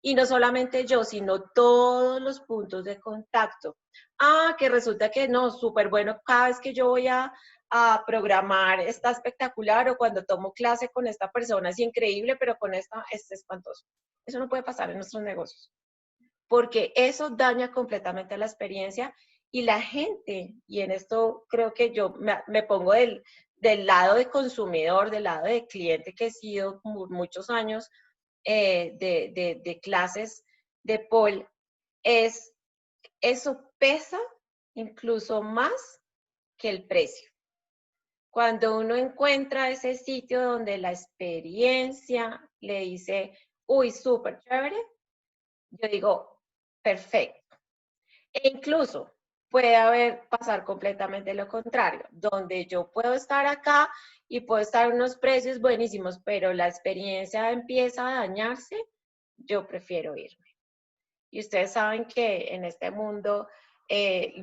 Y no solamente yo, sino todos los puntos de contacto. Ah, que resulta que no, súper bueno, cada vez que yo voy a programar está espectacular o cuando tomo clase con esta persona es increíble, pero con esta es espantoso. Eso no puede pasar en nuestros negocios, porque eso daña completamente la experiencia y la gente, y en esto creo que yo me pongo del lado de consumidor, del lado de cliente que he sido muchos años de clases de Paul, eso pesa incluso más que el precio. Cuando uno encuentra ese sitio donde la experiencia le dice, uy, súper chévere, yo digo, perfecto. E incluso puede pasar completamente lo contrario, donde yo puedo estar acá y puedo estar en unos precios buenísimos, pero la experiencia empieza a dañarse, yo prefiero irme. Y ustedes saben que en este mundo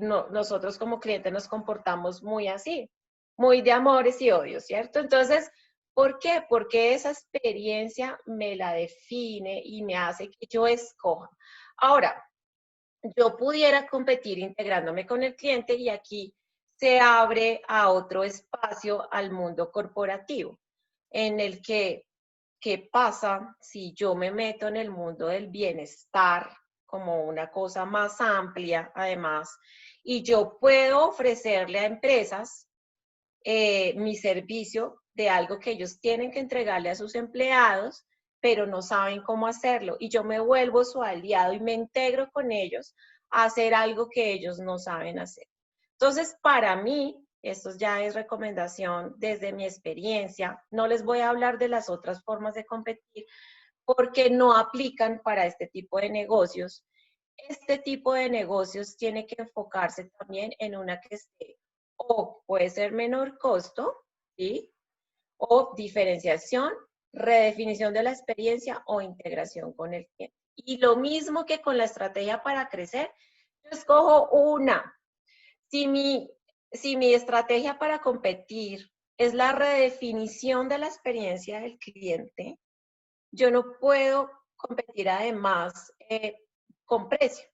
nosotros como clientes nos comportamos muy así, muy de amores y odios, ¿cierto? Entonces, ¿por qué? Porque esa experiencia me la define y me hace que yo escoja. Ahora, yo pudiera competir integrándome con el cliente y aquí se abre a otro espacio al mundo corporativo, en el que, ¿qué pasa si yo me meto en el mundo del bienestar como una cosa más amplia, además, y yo puedo ofrecerle a empresas mi servicio de algo que ellos tienen que entregarle a sus empleados, pero no saben cómo hacerlo. Y yo me vuelvo su aliado y me integro con ellos a hacer algo que ellos no saben hacer. Entonces, para mí, esto ya es recomendación desde mi experiencia. No les voy a hablar de las otras formas de competir porque no aplican para este tipo de negocios. Este tipo de negocios tiene que enfocarse también en una que esté o puede ser menor costo, ¿sí? O diferenciación, redefinición de la experiencia o integración con el cliente. Y lo mismo que con la estrategia para crecer, yo escojo una. Si mi estrategia para competir es la redefinición de la experiencia del cliente, yo no puedo competir además con precio.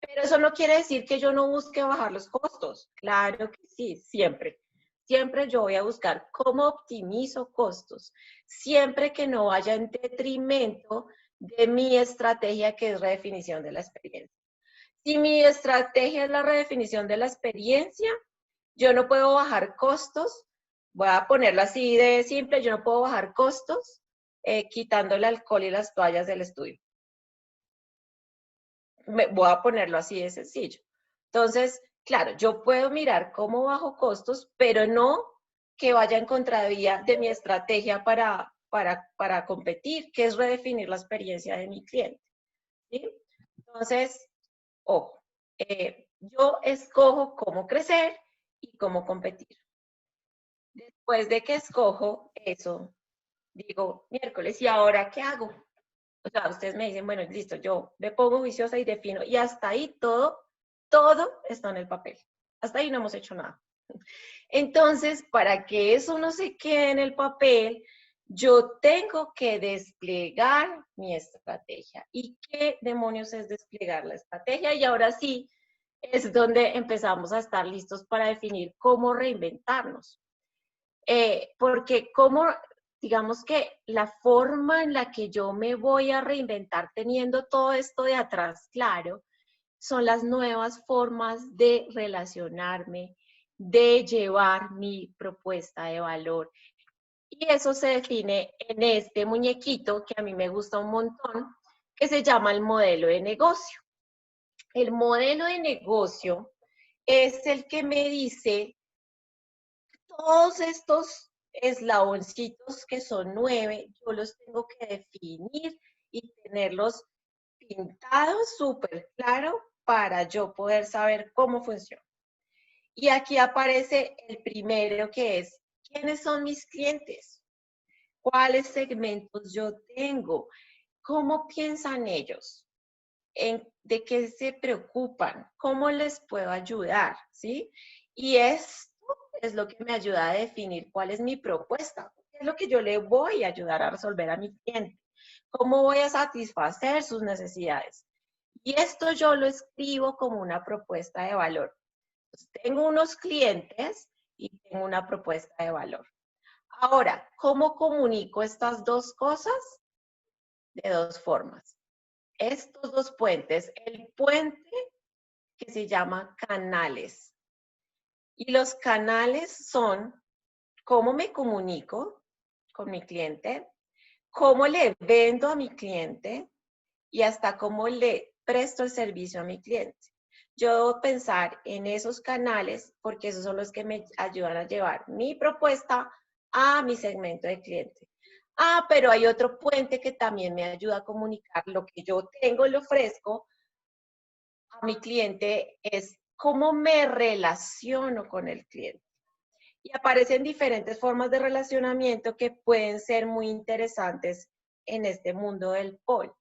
Pero eso no quiere decir que yo no busque bajar los costos. Claro que sí, siempre. Siempre yo voy a buscar cómo optimizo costos, siempre que no vaya en detrimento de mi estrategia, que es redefinición de la experiencia. Si mi estrategia es la redefinición de la experiencia, yo no puedo bajar costos, voy a ponerlo así de simple, yo no puedo bajar costos quitando el alcohol y las toallas del estudio. Voy a ponerlo así de sencillo. Entonces, claro, yo puedo mirar cómo bajo costos, pero no que vaya en contravía de mi estrategia para competir, que es redefinir la experiencia de mi cliente. ¿Sí? Entonces, ojo, yo escojo cómo crecer y cómo competir. Después de que escojo eso, digo, miércoles, ¿y ahora qué hago? O sea, ustedes me dicen, bueno, listo, yo me pongo juiciosa y defino, y hasta ahí todo está en el papel. Hasta ahí no hemos hecho nada. Entonces, para que eso no se quede en el papel, yo tengo que desplegar mi estrategia. ¿Y qué demonios es desplegar la estrategia? Y ahora sí, es donde empezamos a estar listos para definir cómo reinventarnos. Porque digamos que la forma en la que yo me voy a reinventar teniendo todo esto de atrás, claro, son las nuevas formas de relacionarme, de llevar mi propuesta de valor. Y eso se define en este muñequito que a mí me gusta un montón, que se llama el modelo de negocio. El modelo de negocio es el que me dice todos estos eslaboncitos, que son 9, yo los tengo que definir y tenerlos pintados súper claro para yo poder saber cómo funciona. Y aquí aparece el primero, que es, ¿quiénes son mis clientes? ¿Cuáles segmentos yo tengo? ¿Cómo piensan ellos? ¿De qué se preocupan? ¿Cómo les puedo ayudar? ¿Sí? Y esto es lo que me ayuda a definir cuál es mi propuesta. ¿Qué es lo que yo le voy a ayudar a resolver a mi cliente? ¿Cómo voy a satisfacer sus necesidades? Y esto yo lo escribo como una propuesta de valor. Pues tengo unos clientes y tengo una propuesta de valor. Ahora, ¿cómo comunico estas dos cosas? De dos formas. Estos dos puentes, el puente que se llama canales. Y los canales son cómo me comunico con mi cliente, cómo le vendo a mi cliente y hasta cómo le presto el servicio a mi cliente. Yo debo pensar en esos canales porque esos son los que me ayudan a llevar mi propuesta a mi segmento de cliente. Ah, pero hay otro puente que también me ayuda a comunicar lo que yo tengo y le ofrezco a mi cliente, es cómo me relaciono con el cliente. Y aparecen diferentes formas de relacionamiento que pueden ser muy interesantes en este mundo del POL.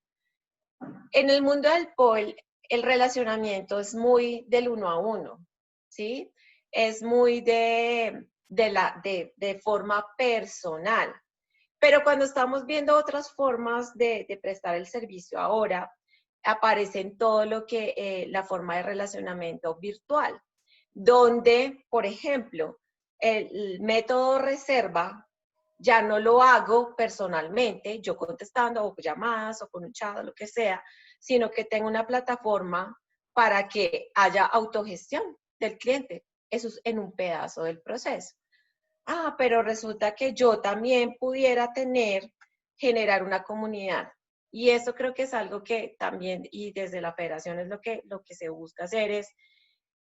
En el mundo del POL, el relacionamiento es muy del uno a uno, ¿sí? Es muy de forma personal. Pero cuando estamos viendo otras formas de prestar el servicio ahora, aparecen todo lo que la forma de relacionamiento virtual, donde, por ejemplo, el método reserva ya no lo hago personalmente, yo contestando o llamadas o con un chat o lo que sea, sino que tengo una plataforma para que haya autogestión del cliente. Eso es en un pedazo del proceso. Ah, pero resulta que yo también pudiera generar una comunidad. Y eso creo que es algo que también, y desde la federación es lo que se busca hacer es,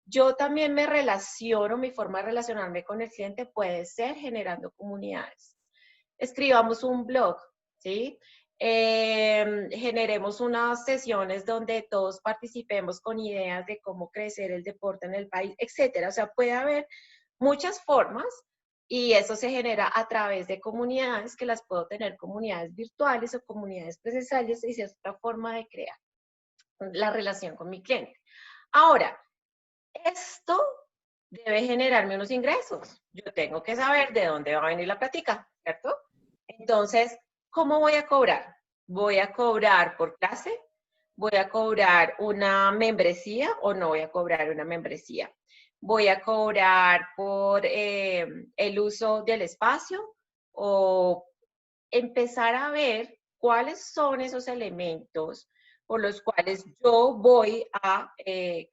yo también me relaciono, mi forma de relacionarme con el cliente puede ser generando comunidades. Escribamos un blog, ¿sí? Generemos unas sesiones donde todos participemos con ideas de cómo crecer el deporte en el país, etcétera. O sea, puede haber muchas formas y eso se genera a través de comunidades que las puedo tener comunidades virtuales o comunidades presenciales y es otra forma de crear la relación con mi cliente. Ahora, esto debe generarme unos ingresos. Yo tengo que saber de dónde va a venir la plática, ¿cierto? Entonces, ¿cómo voy a cobrar? ¿Voy a cobrar por clase? ¿Voy a cobrar una membresía o no voy a cobrar una membresía? ¿Voy a cobrar por el uso del espacio? ¿O empezar a ver cuáles son esos elementos por los cuales yo voy a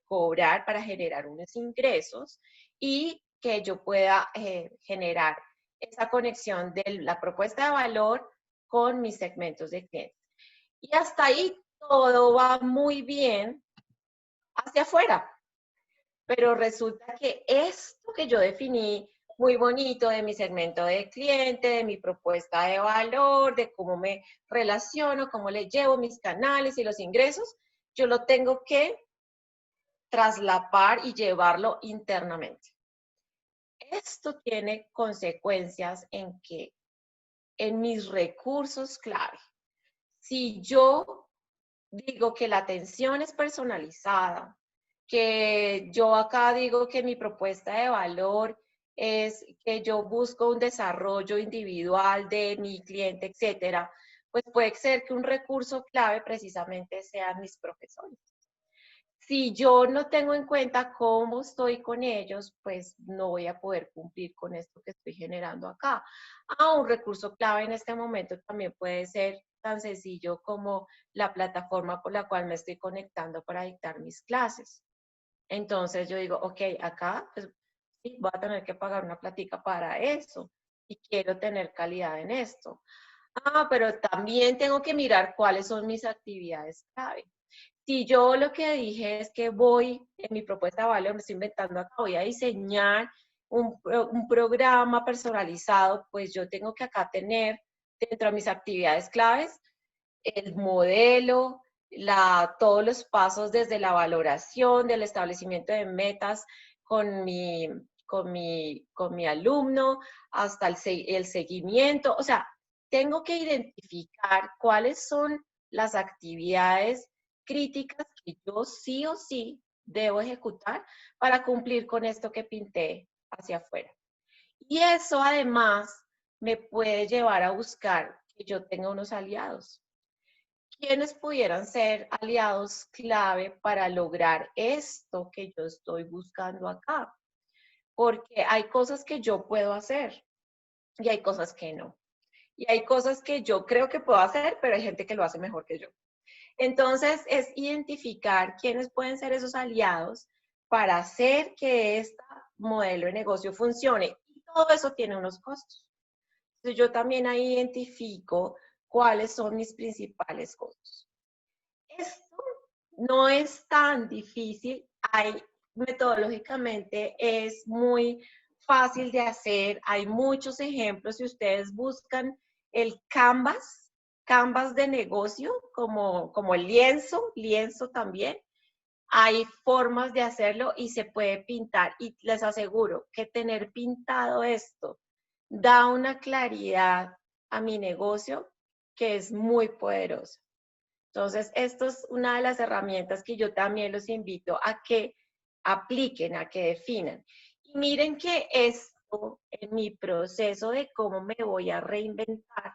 cobrar para generar unos ingresos y que yo pueda generar esa conexión de la propuesta de valor con mis segmentos de clientes? Y hasta ahí todo va muy bien hacia afuera, pero resulta que esto que yo definí muy bonito de mi segmento de cliente, de mi propuesta de valor, de cómo me relaciono, cómo le llevo mis canales y los ingresos, yo lo tengo que traslapar y llevarlo internamente. Esto tiene consecuencias en que en mis recursos clave, si yo digo que la atención es personalizada, que yo acá digo que mi propuesta de valor es que yo busco un desarrollo individual de mi cliente, etcétera, pues puede ser que un recurso clave precisamente sean mis profesores. Si yo no tengo en cuenta cómo estoy con ellos, pues no voy a poder cumplir con esto que estoy generando acá. Un recurso clave en este momento también puede ser tan sencillo como la plataforma por la cual me estoy conectando para dictar mis clases. Entonces yo digo, ok, acá pues, sí, voy a tener que pagar una plática para eso y quiero tener calidad en esto. Pero también tengo que mirar cuáles son mis actividades clave. Si yo lo que dije es que voy, en mi propuesta de valor, me estoy inventando acá, voy a diseñar un programa personalizado, pues yo tengo que acá tener dentro de mis actividades claves el modelo, todos los pasos desde la valoración, del establecimiento de metas con mi alumno, hasta el seguimiento. O sea, tengo que identificar cuáles son las actividades críticas que yo sí o sí debo ejecutar para cumplir con esto que pinté hacia afuera. Y eso además me puede llevar a buscar que yo tenga unos aliados. ¿Quiénes pudieran ser aliados clave para lograr esto que yo estoy buscando acá? Porque hay cosas que yo puedo hacer y hay cosas que no. Y hay cosas que yo creo que puedo hacer, pero hay gente que lo hace mejor que yo. Entonces, es identificar quiénes pueden ser esos aliados para hacer que este modelo de negocio funcione. Y todo eso tiene unos costos. Entonces, yo también ahí identifico cuáles son mis principales costos. Esto no es tan difícil, metodológicamente es muy fácil de hacer, hay muchos ejemplos, si ustedes buscan el Canvas de negocio, como el lienzo también, hay formas de hacerlo y se puede pintar y les aseguro que tener pintado esto da una claridad a mi negocio que es muy poderosa. Entonces, esto es una de las herramientas que yo también los invito a que apliquen, a que definan. Y miren que esto en mi proceso de cómo me voy a reinventar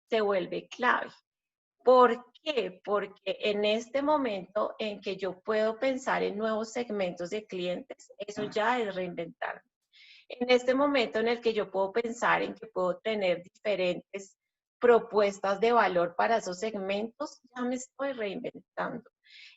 se vuelve clave. ¿Por qué? Porque en este momento en que yo puedo pensar en nuevos segmentos de clientes, eso ya es reinventarme. En este momento en el que yo puedo pensar en que puedo tener diferentes propuestas de valor para esos segmentos, ya me estoy reinventando.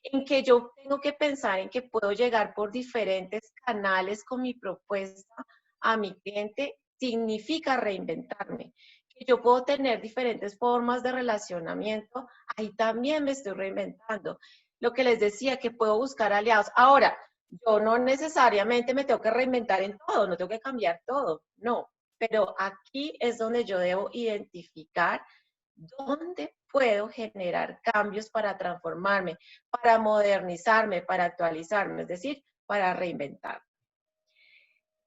En que yo tengo que pensar en que puedo llegar por diferentes canales con mi propuesta a mi cliente, significa reinventarme. Que yo puedo tener diferentes formas de relacionamiento, ahí también me estoy reinventando. Lo que les decía, que puedo buscar aliados. Ahora, yo no necesariamente me tengo que reinventar en todo, no tengo que cambiar todo, no. Pero aquí es donde yo debo identificar dónde puedo generar cambios para transformarme, para modernizarme, para actualizarme, es decir, para reinventar.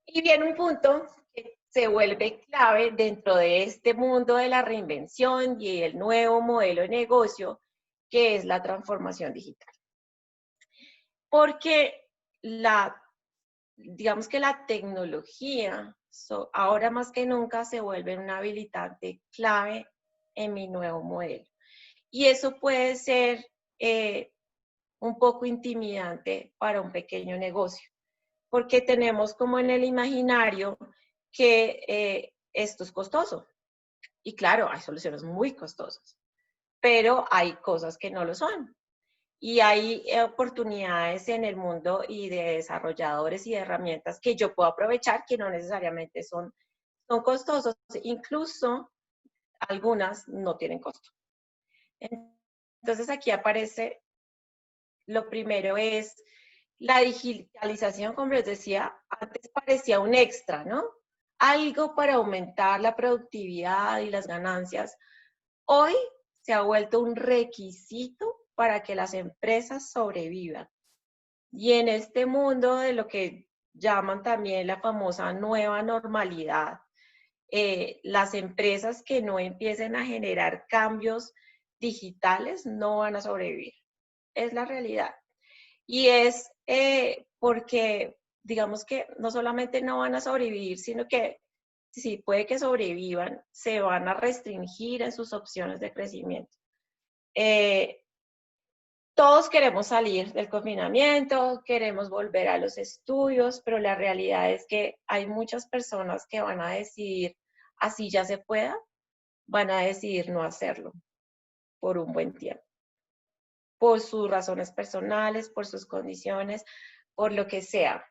Y viene un punto que se vuelve clave dentro de este mundo de la reinvención y el nuevo modelo de negocio, que es la transformación digital. Porque digamos que la tecnología ahora más que nunca se vuelve un habilitante clave en mi nuevo modelo. Y eso puede ser un poco intimidante para un pequeño negocio, porque tenemos como en el imaginario que esto es costoso. Y claro, hay soluciones muy costosas, pero hay cosas que no lo son. Y hay oportunidades en el mundo y de desarrolladores y de herramientas que yo puedo aprovechar que no necesariamente son costosos. Incluso algunas no tienen costo. Entonces aquí aparece, lo primero es la digitalización, como les decía, antes parecía un extra, ¿no? Algo para aumentar la productividad y las ganancias. Hoy se ha vuelto un requisito para que las empresas sobrevivan. Y en este mundo de lo que llaman también la famosa nueva normalidad, las empresas que no empiecen a generar cambios digitales no van a sobrevivir. Es la realidad. Y es porque, digamos que no solamente no van a sobrevivir, sino que si puede que sobrevivan, se van a restringir en sus opciones de crecimiento. Todos queremos salir del confinamiento, queremos volver a los estudios, pero la realidad es que hay muchas personas que van a decidir, así ya se pueda, van a decidir no hacerlo por un buen tiempo, por sus razones personales, por sus condiciones, por lo que sea.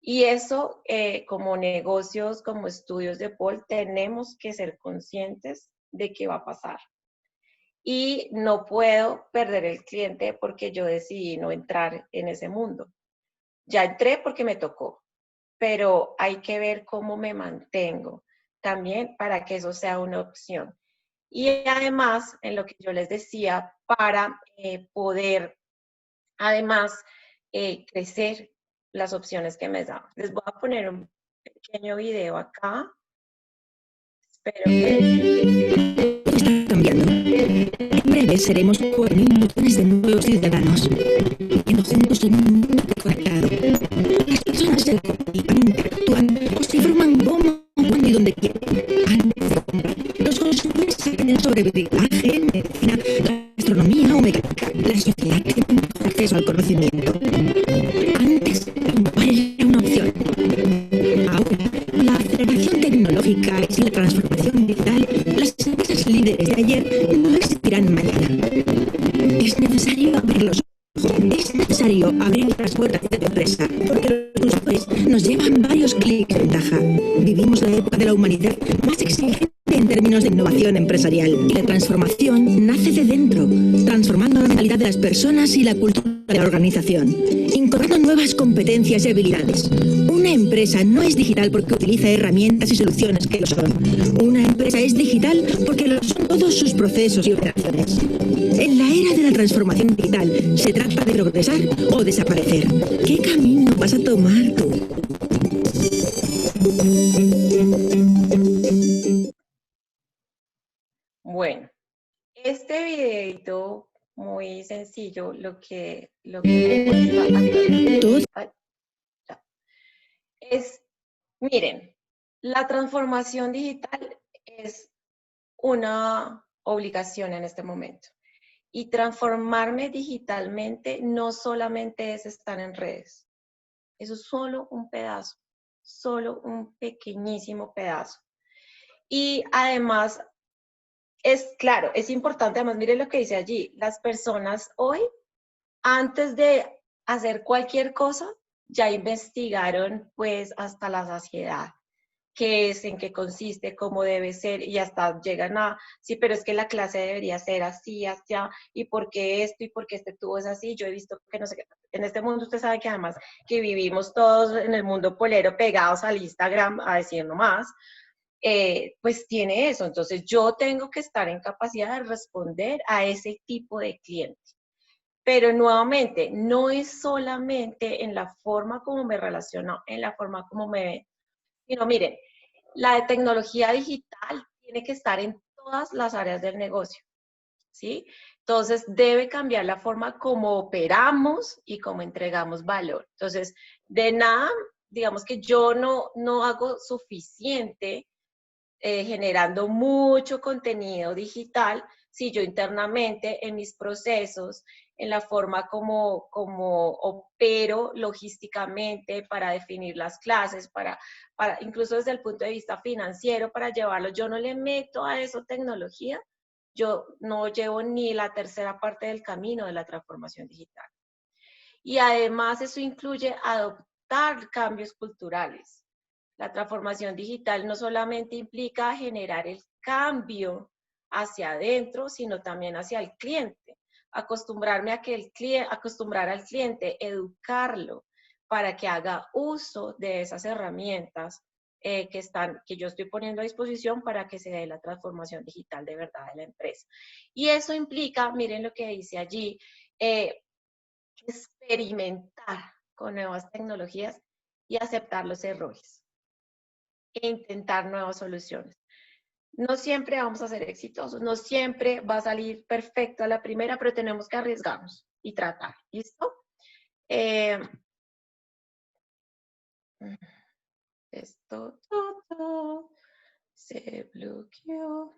Y eso, como negocios, como estudios de Paul, tenemos que ser conscientes de qué va a pasar. Y no puedo perder el cliente porque yo decidí no entrar en ese mundo. Ya entré porque me tocó, pero hay que ver cómo me mantengo también para que eso sea una opción. Y además, en lo que yo les decía, para poder además crecer las opciones que me dan. Les voy a poner un pequeño video acá. Espero que... Está cambiando. En breve seremos 4.000 millones de nuevos ciudadanos, inocentes en un mundo conectado. Las personas se comunican, interactúan o se forman como, cuando y donde quieren. Antes de comprar, los consumidores aprenden sobre bricolage, medicina, gastronomía o mecánica. La sociedad tiene mejor acceso al conocimiento. Antes, innovar era una opción. Ahora, la aceleración tecnológica y la transformación digital, las empresas líderes de ayer no existirán mañana. Es necesario abrir los ojos, es necesario abrir las puertas de tu empresa, porque los usuarios nos llevan varios clics de ventaja. Vivimos la época de la humanidad más exigente en términos de innovación empresarial. Y la transformación nace de dentro, transformando la mentalidad de las personas y la cultura de la organización, incorporando nuevas competencias y habilidades. Una empresa no es digital porque utiliza herramientas y soluciones que lo son. Una empresa es digital porque lo son todos sus procesos y operaciones. En la era de la transformación digital se trata de progresar o desaparecer. ¿Qué camino vas a tomar tú? Bueno, este videito muy sencillo, lo que es, miren, la transformación digital es una obligación en este momento. Y transformarme digitalmente no solamente es estar en redes. Eso es solo un pedazo. solo un pequeñísimo pedazo. Y además, es claro, es importante, además, mire lo que dice allí, las personas hoy, antes de hacer cualquier cosa, ya investigaron pues hasta la saciedad qué es, en qué consiste, cómo debe ser, y hasta llegan a, sí, pero es que la clase debería ser así, así, y por qué esto, y por qué este tubo es así, yo he visto que no sé qué, en este mundo usted sabe que además que vivimos todos en el mundo polero pegados al Instagram a decir no más, pues tiene eso, entonces yo tengo que estar en capacidad de responder a ese tipo de cliente. Pero nuevamente, no es solamente en la forma como me relaciono, en la forma como me ven, sino miren, la de tecnología digital tiene que estar en todas las áreas del negocio, ¿sí? Entonces, debe cambiar la forma como operamos y cómo entregamos valor. Entonces, de nada, digamos que yo no hago suficiente generando mucho contenido digital si yo internamente en mis procesos, en la forma como opero logísticamente para definir las clases, para incluso desde el punto de vista financiero, para llevarlo, yo no le meto a eso tecnología, yo no llevo ni la tercera parte del camino de la transformación digital. Y además eso incluye adoptar cambios culturales. La transformación digital no solamente implica generar el cambio hacia adentro, sino también hacia el cliente. Acostumbrarme a que acostumbrar al cliente, educarlo para que haga uso de esas herramientas que yo estoy poniendo a disposición para que se dé la transformación digital de verdad de la empresa. Y eso implica, miren lo que dice allí, experimentar con nuevas tecnologías y aceptar los errores e intentar nuevas soluciones. No siempre vamos a ser exitosos, no siempre va a salir perfecto a la primera, pero tenemos que arriesgarnos y tratar. ¿Listo? Esto todo se bloqueó.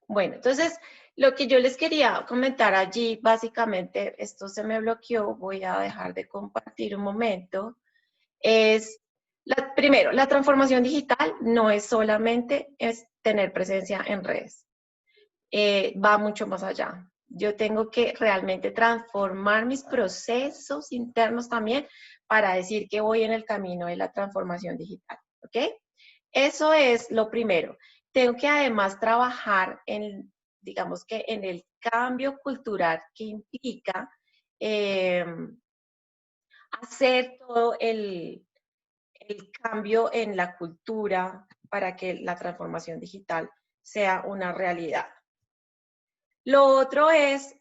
Bueno, entonces lo que yo les quería comentar allí, básicamente, esto se me bloqueó, voy a dejar de compartir un momento, es, primero, la transformación digital no es solamente tener presencia en redes, va mucho más allá. Yo tengo que realmente transformar mis procesos internos también para decir que voy en el camino de la transformación digital, ¿ok? Eso es lo primero. Tengo que además trabajar en, digamos que en el cambio cultural que implica hacer todo el cambio en la cultura para que la transformación digital sea una realidad. Lo otro es,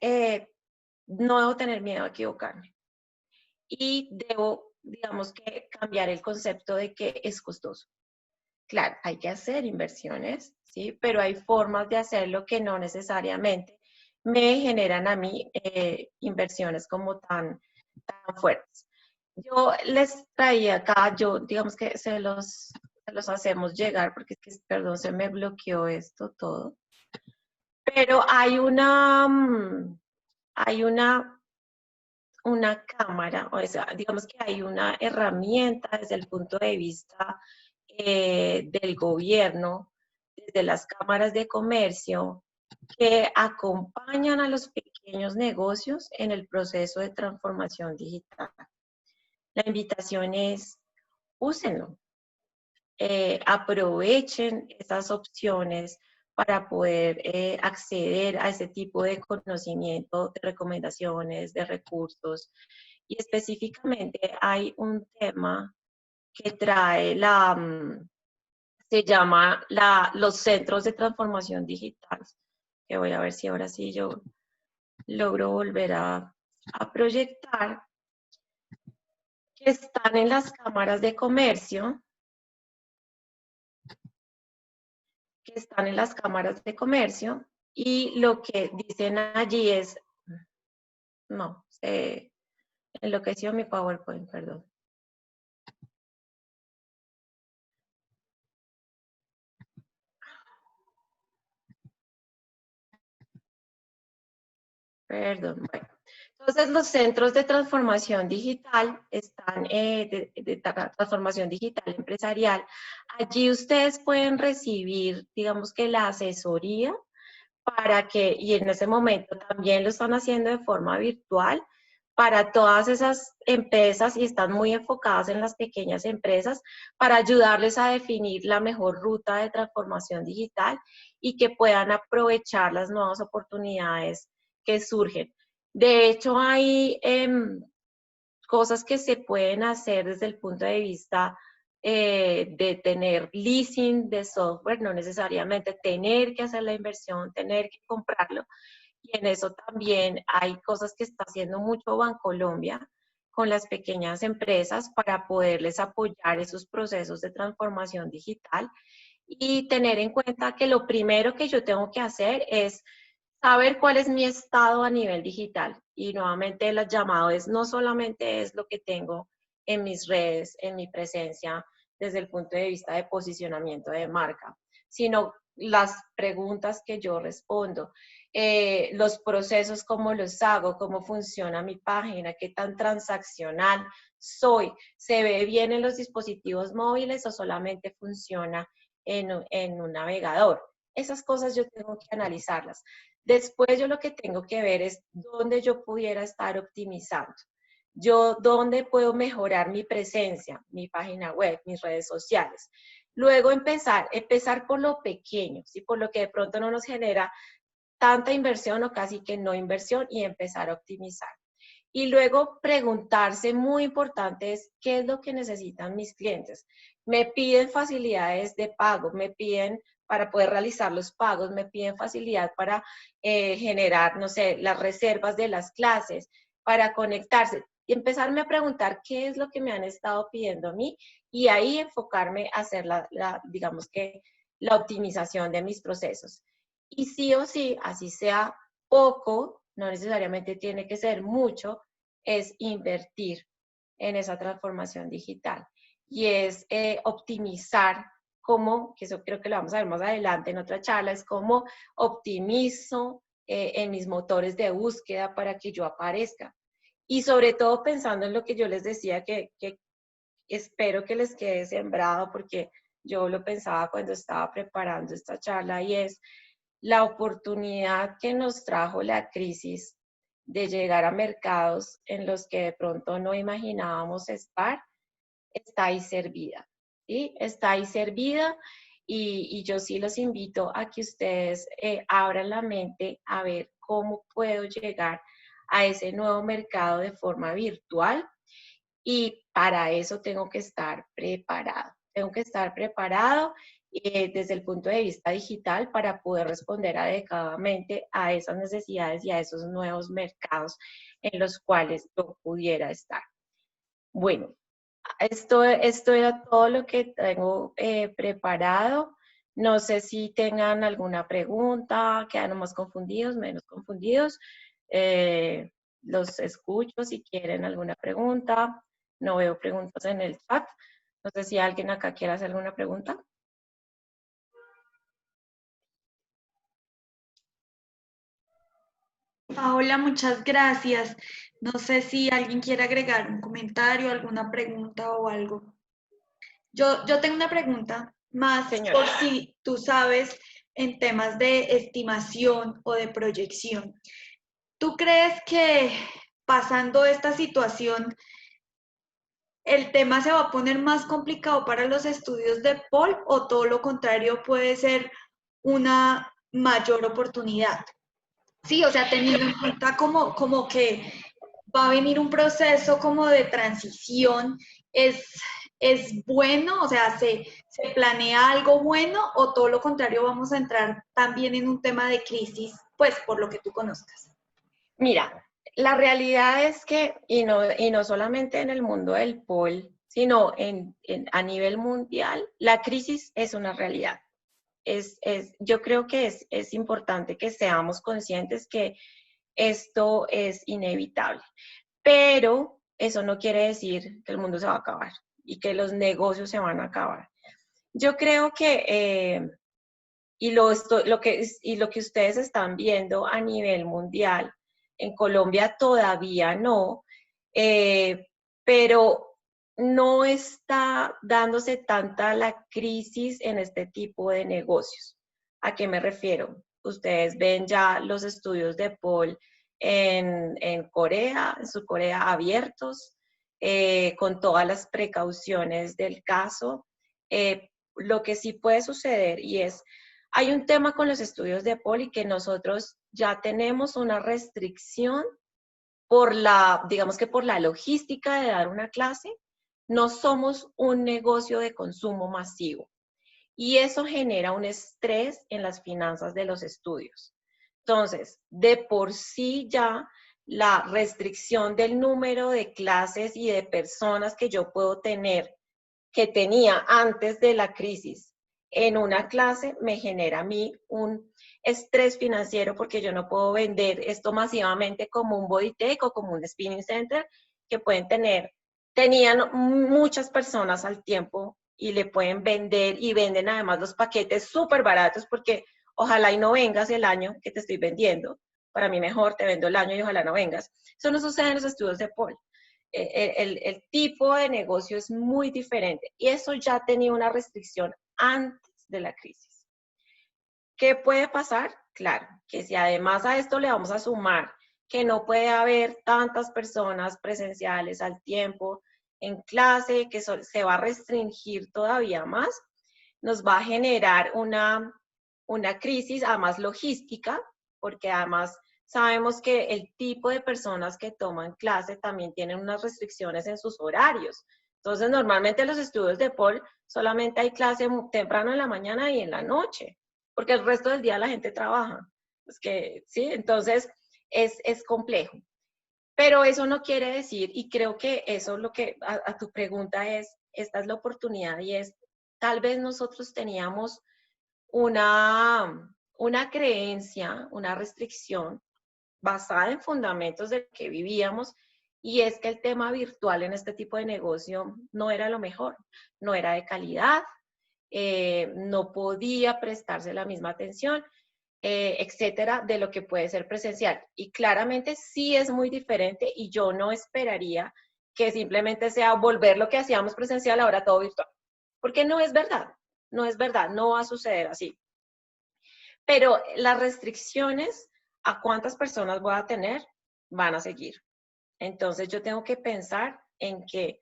no debo tener miedo a equivocarme y debo, digamos que, cambiar el concepto de que es costoso. Claro, hay que hacer inversiones, ¿sí? Pero hay formas de hacerlo que no necesariamente me generan a mí inversiones como tan fuertes. Yo les traía acá, yo digamos que se los hacemos llegar porque es que, perdón, se me bloqueó esto todo. Pero hay una cámara, o sea, digamos que hay una herramienta desde el punto de vista del gobierno, desde las cámaras de comercio, que acompañan a los pequeños negocios en el proceso de transformación digital. La invitación es, úsenlo, aprovechen esas opciones para poder acceder a ese tipo de conocimiento, de recomendaciones, de recursos. Y específicamente hay un tema que trae se llama los centros de transformación digital, que voy a ver si ahora sí yo logro volver a proyectar, que están en las cámaras de comercio, y lo que dicen allí es, no, enloqueció mi PowerPoint, perdón. Perdón, bueno. Entonces, los centros de transformación digital están, transformación digital empresarial. Allí ustedes pueden recibir, digamos que la asesoría para que, y en ese momento también lo están haciendo de forma virtual, para todas esas empresas y están muy enfocadas en las pequeñas empresas para ayudarles a definir la mejor ruta de transformación digital y que puedan aprovechar las nuevas oportunidades que surgen. De hecho, hay cosas que se pueden hacer desde el punto de vista de tener leasing de software, no necesariamente tener que hacer la inversión, tener que comprarlo. Y en eso también hay cosas que está haciendo mucho Bancolombia con las pequeñas empresas para poderles apoyar esos procesos de transformación digital y tener en cuenta que lo primero que yo tengo que hacer es saber cuál es mi estado a nivel digital. Y nuevamente el llamado es no solamente es lo que tengo en mis redes, en mi presencia desde el punto de vista de posicionamiento de marca, sino las preguntas que yo respondo, los procesos, cómo los hago, cómo funciona mi página, qué tan transaccional soy, se ve bien en los dispositivos móviles o solamente funciona en un navegador. Esas cosas yo tengo que analizarlas. Después yo lo que tengo que ver es dónde yo pudiera estar optimizando. Yo dónde puedo mejorar mi presencia, mi página web, mis redes sociales. Luego empezar por lo pequeño, ¿sí? Por lo que de pronto no nos genera tanta inversión o casi que no inversión y empezar a optimizar. Y luego preguntarse, muy importante, es qué es lo que necesitan mis clientes. Me piden facilidades de pago, me piden para poder realizar los pagos, me piden facilidad para generar, no sé, las reservas de las clases, para conectarse y empezarme a preguntar qué es lo que me han estado pidiendo a mí y ahí enfocarme a hacer digamos que la optimización de mis procesos. Y sí o sí, así sea poco, no necesariamente tiene que ser mucho, es invertir en esa transformación digital y es optimizar cómo, que eso creo que lo vamos a ver más adelante en otra charla, es cómo optimizo en mis motores de búsqueda para que yo aparezca. Y sobre todo pensando en lo que yo les decía, que espero que les quede sembrado, porque yo lo pensaba cuando estaba preparando esta charla, y es la oportunidad que nos trajo la crisis de llegar a mercados en los que de pronto no imaginábamos estar, está ahí servida, ¿sí? Está ahí servida y yo sí los invito a que ustedes abran la mente a ver cómo puedo llegar a ese nuevo mercado de forma virtual y para eso tengo que estar preparado. Tengo que estar preparado desde el punto de vista digital para poder responder adecuadamente a esas necesidades y a esos nuevos mercados en los cuales yo pudiera estar. Bueno, esto era todo lo que tengo preparado. No sé si tengan alguna pregunta, quedan más confundidos, menos confundidos. Los escucho si quieren alguna pregunta. No veo preguntas en el chat. No sé si alguien acá quiere hacer alguna pregunta. Paola, muchas gracias. No sé si alguien quiere agregar un comentario, alguna pregunta o algo. Yo tengo una pregunta más Señora. por si tú sabes en temas de estimación o de proyección. ¿Tú crees que pasando esta situación el tema se va a poner más complicado para los estudios de POL o todo lo contrario puede ser una mayor oportunidad? Sí, o sea, teniendo en cuenta como que va a venir un proceso como de transición, es bueno, o sea, se planea algo bueno o todo lo contrario vamos a entrar también en un tema de crisis, pues por lo que tú conozcas. Mira, la realidad es que, y no solamente en el mundo del POL, sino a nivel mundial, la crisis es una realidad. Yo creo que es importante que seamos conscientes que esto es inevitable, pero eso no quiere decir que el mundo se va a acabar y que los negocios se van a acabar. Yo creo que, lo que ustedes están viendo a nivel mundial, En Colombia todavía no, pero no está dándose tanta la crisis en este tipo de negocios. ¿A qué me refiero? Ustedes ven ya los estudios de Paul en Corea, en su Corea abiertos, con todas las precauciones del caso. Lo que sí puede suceder y es, hay un tema con los estudios de Paul y que nosotros ya tenemos una restricción por la, digamos que por la logística de dar una clase, no somos un negocio de consumo masivo y eso genera un estrés en las finanzas de los estudios. Entonces, de por sí ya la restricción del número de clases y de personas que yo puedo tener, que tenía antes de la crisis en una clase, me genera a mí un estrés financiero porque yo no puedo vender esto masivamente como un bodytech o como un spinning center que pueden tenían muchas personas al tiempo y le pueden vender y venden además los paquetes súper baratos porque ojalá y no vengas el año que te estoy vendiendo. Para mí mejor te vendo el año y ojalá no vengas. Eso no sucede en los estudios de Paul. El tipo de negocio es muy diferente y eso ya tenía una restricción antes de la crisis. ¿Qué puede pasar? Claro, que si además a esto le vamos a sumar que no puede haber tantas personas presenciales al tiempo en clase, que se va a restringir todavía más, nos va a generar una crisis además logística, porque además sabemos que el tipo de personas que toman clase también tienen unas restricciones en sus horarios. Entonces, normalmente en los estudios de Paul solamente hay clase temprano en la mañana y en la noche, porque el resto del día la gente trabaja. Es que, ¿sí? Entonces, es complejo. Pero eso no quiere decir, y creo que eso es lo que a tu pregunta es, esta es la oportunidad y es, tal vez nosotros teníamos una creencia, una restricción basada en fundamentos de que vivíamos y es que el tema virtual en este tipo de negocio no era lo mejor, no era de calidad, no podía prestarse la misma atención, etcétera, de lo que puede ser presencial. Y claramente sí es muy diferente y yo no esperaría que simplemente sea volver lo que hacíamos presencial ahora todo virtual, porque no es verdad, no es verdad, no va a suceder así. Pero las restricciones a cuántas personas voy a tener van a seguir. Entonces yo tengo que pensar en que,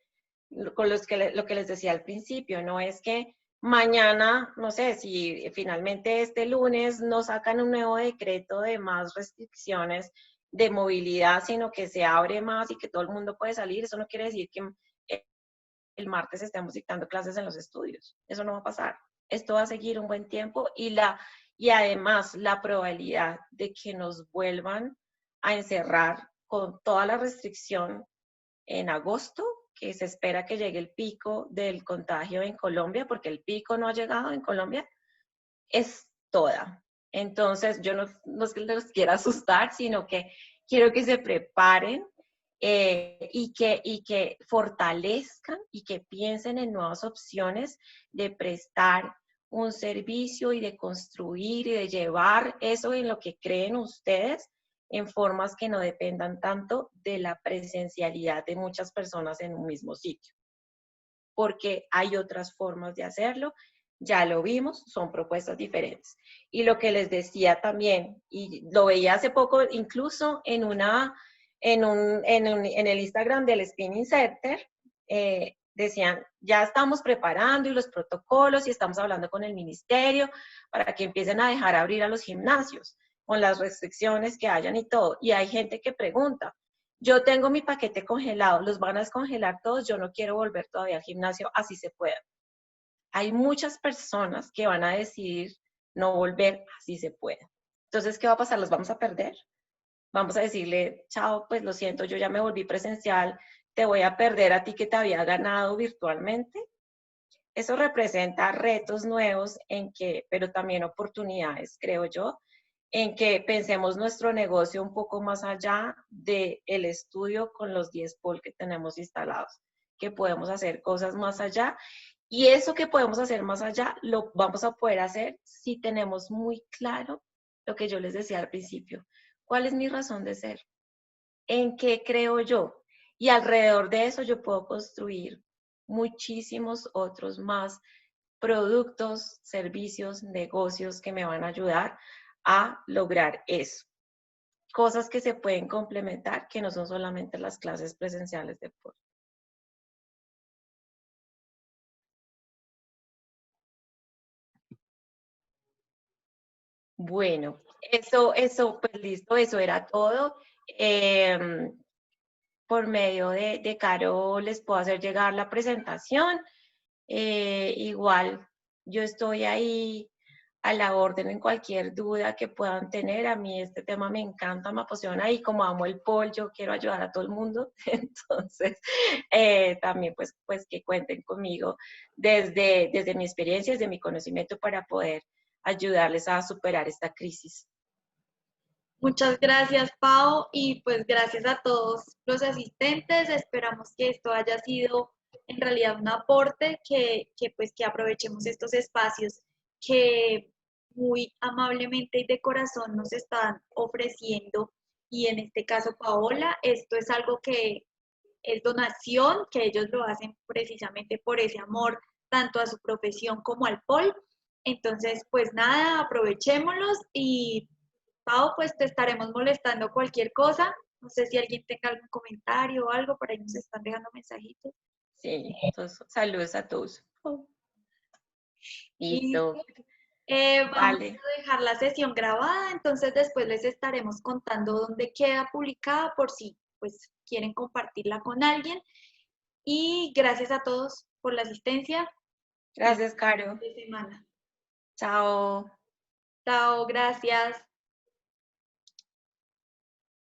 con lo que les decía al principio, no es que mañana, no sé, si finalmente este lunes nos sacan un nuevo decreto de más restricciones de movilidad, sino que se abre más y que todo el mundo puede salir, eso no quiere decir que el martes estemos dictando clases en los estudios. Eso no va a pasar. Esto va a seguir un buen tiempo y además la probabilidad de que nos vuelvan a encerrar con toda la restricción en agosto, que se espera que llegue el pico del contagio en Colombia, porque el pico no ha llegado en Colombia, es toda. Entonces, yo no es que los quiera asustar, sino que quiero que se preparen y que fortalezcan y que piensen en nuevas opciones de prestar un servicio y de construir y de llevar eso en lo que creen ustedes en formas que no dependan tanto de la presencialidad de muchas personas en un mismo sitio. Porque hay otras formas de hacerlo, ya lo vimos, son propuestas diferentes. Y lo que les decía también, y lo veía hace poco incluso en el Instagram del Spinning Center, decían, ya estamos preparando y los protocolos y estamos hablando con el ministerio para que empiecen a dejar abrir a los gimnasios con las restricciones que hayan y todo. Y hay gente que pregunta, yo tengo mi paquete congelado, los van a descongelar todos, yo no quiero volver todavía al gimnasio, así se puede. Hay muchas personas que van a decidir no volver, así se puede. Entonces, ¿qué va a pasar? ¿Los vamos a perder? Vamos a decirle, chao, pues lo siento, yo ya me volví presencial, te voy a perder a ti que te había ganado virtualmente. Eso representa retos nuevos pero también oportunidades, creo yo, en que pensemos nuestro negocio un poco más allá del estudio con los 10 pool que tenemos instalados, que podemos hacer cosas más allá. Y eso que podemos hacer más allá, lo vamos a poder hacer si tenemos muy claro lo que yo les decía al principio. ¿Cuál es mi razón de ser? en qué creo yo. Y alrededor de eso yo puedo construir muchísimos otros más productos, servicios, negocios que me van a ayudar a lograr eso. Cosas que se pueden complementar, que no son solamente las clases presenciales de deporte. Bueno, pues listo, eso era todo. Por medio de Caro les puedo hacer llegar la presentación. Igual yo estoy ahí a la orden en cualquier duda que puedan tener. A mí este tema me encanta, me apasiona y como amo el pol, yo quiero ayudar a todo el mundo. Entonces, también pues que cuenten conmigo desde mi experiencia, desde mi conocimiento para poder ayudarles a superar esta crisis. Muchas gracias, Pau, y pues gracias a todos los asistentes. Esperamos que esto haya sido en realidad un aporte, pues que aprovechemos estos espacios que muy amablemente y de corazón nos están ofreciendo. Y en este caso, Paola, esto es algo que es donación, que ellos lo hacen precisamente por ese amor tanto a su profesión como al pol. Entonces, pues nada, aprovechémoslos y Pau, pues te estaremos molestando cualquier cosa. No sé si alguien tenga algún comentario o algo, por ahí nos están dejando mensajitos. Sí, entonces, saludos a todos. Listo. Listo. Vamos Vale. a dejar la sesión grabada, entonces después les estaremos contando dónde queda publicada por si pues quieren compartirla con alguien. Y gracias a todos por la asistencia. Gracias, Caro. De semana. Chao. Chao, gracias.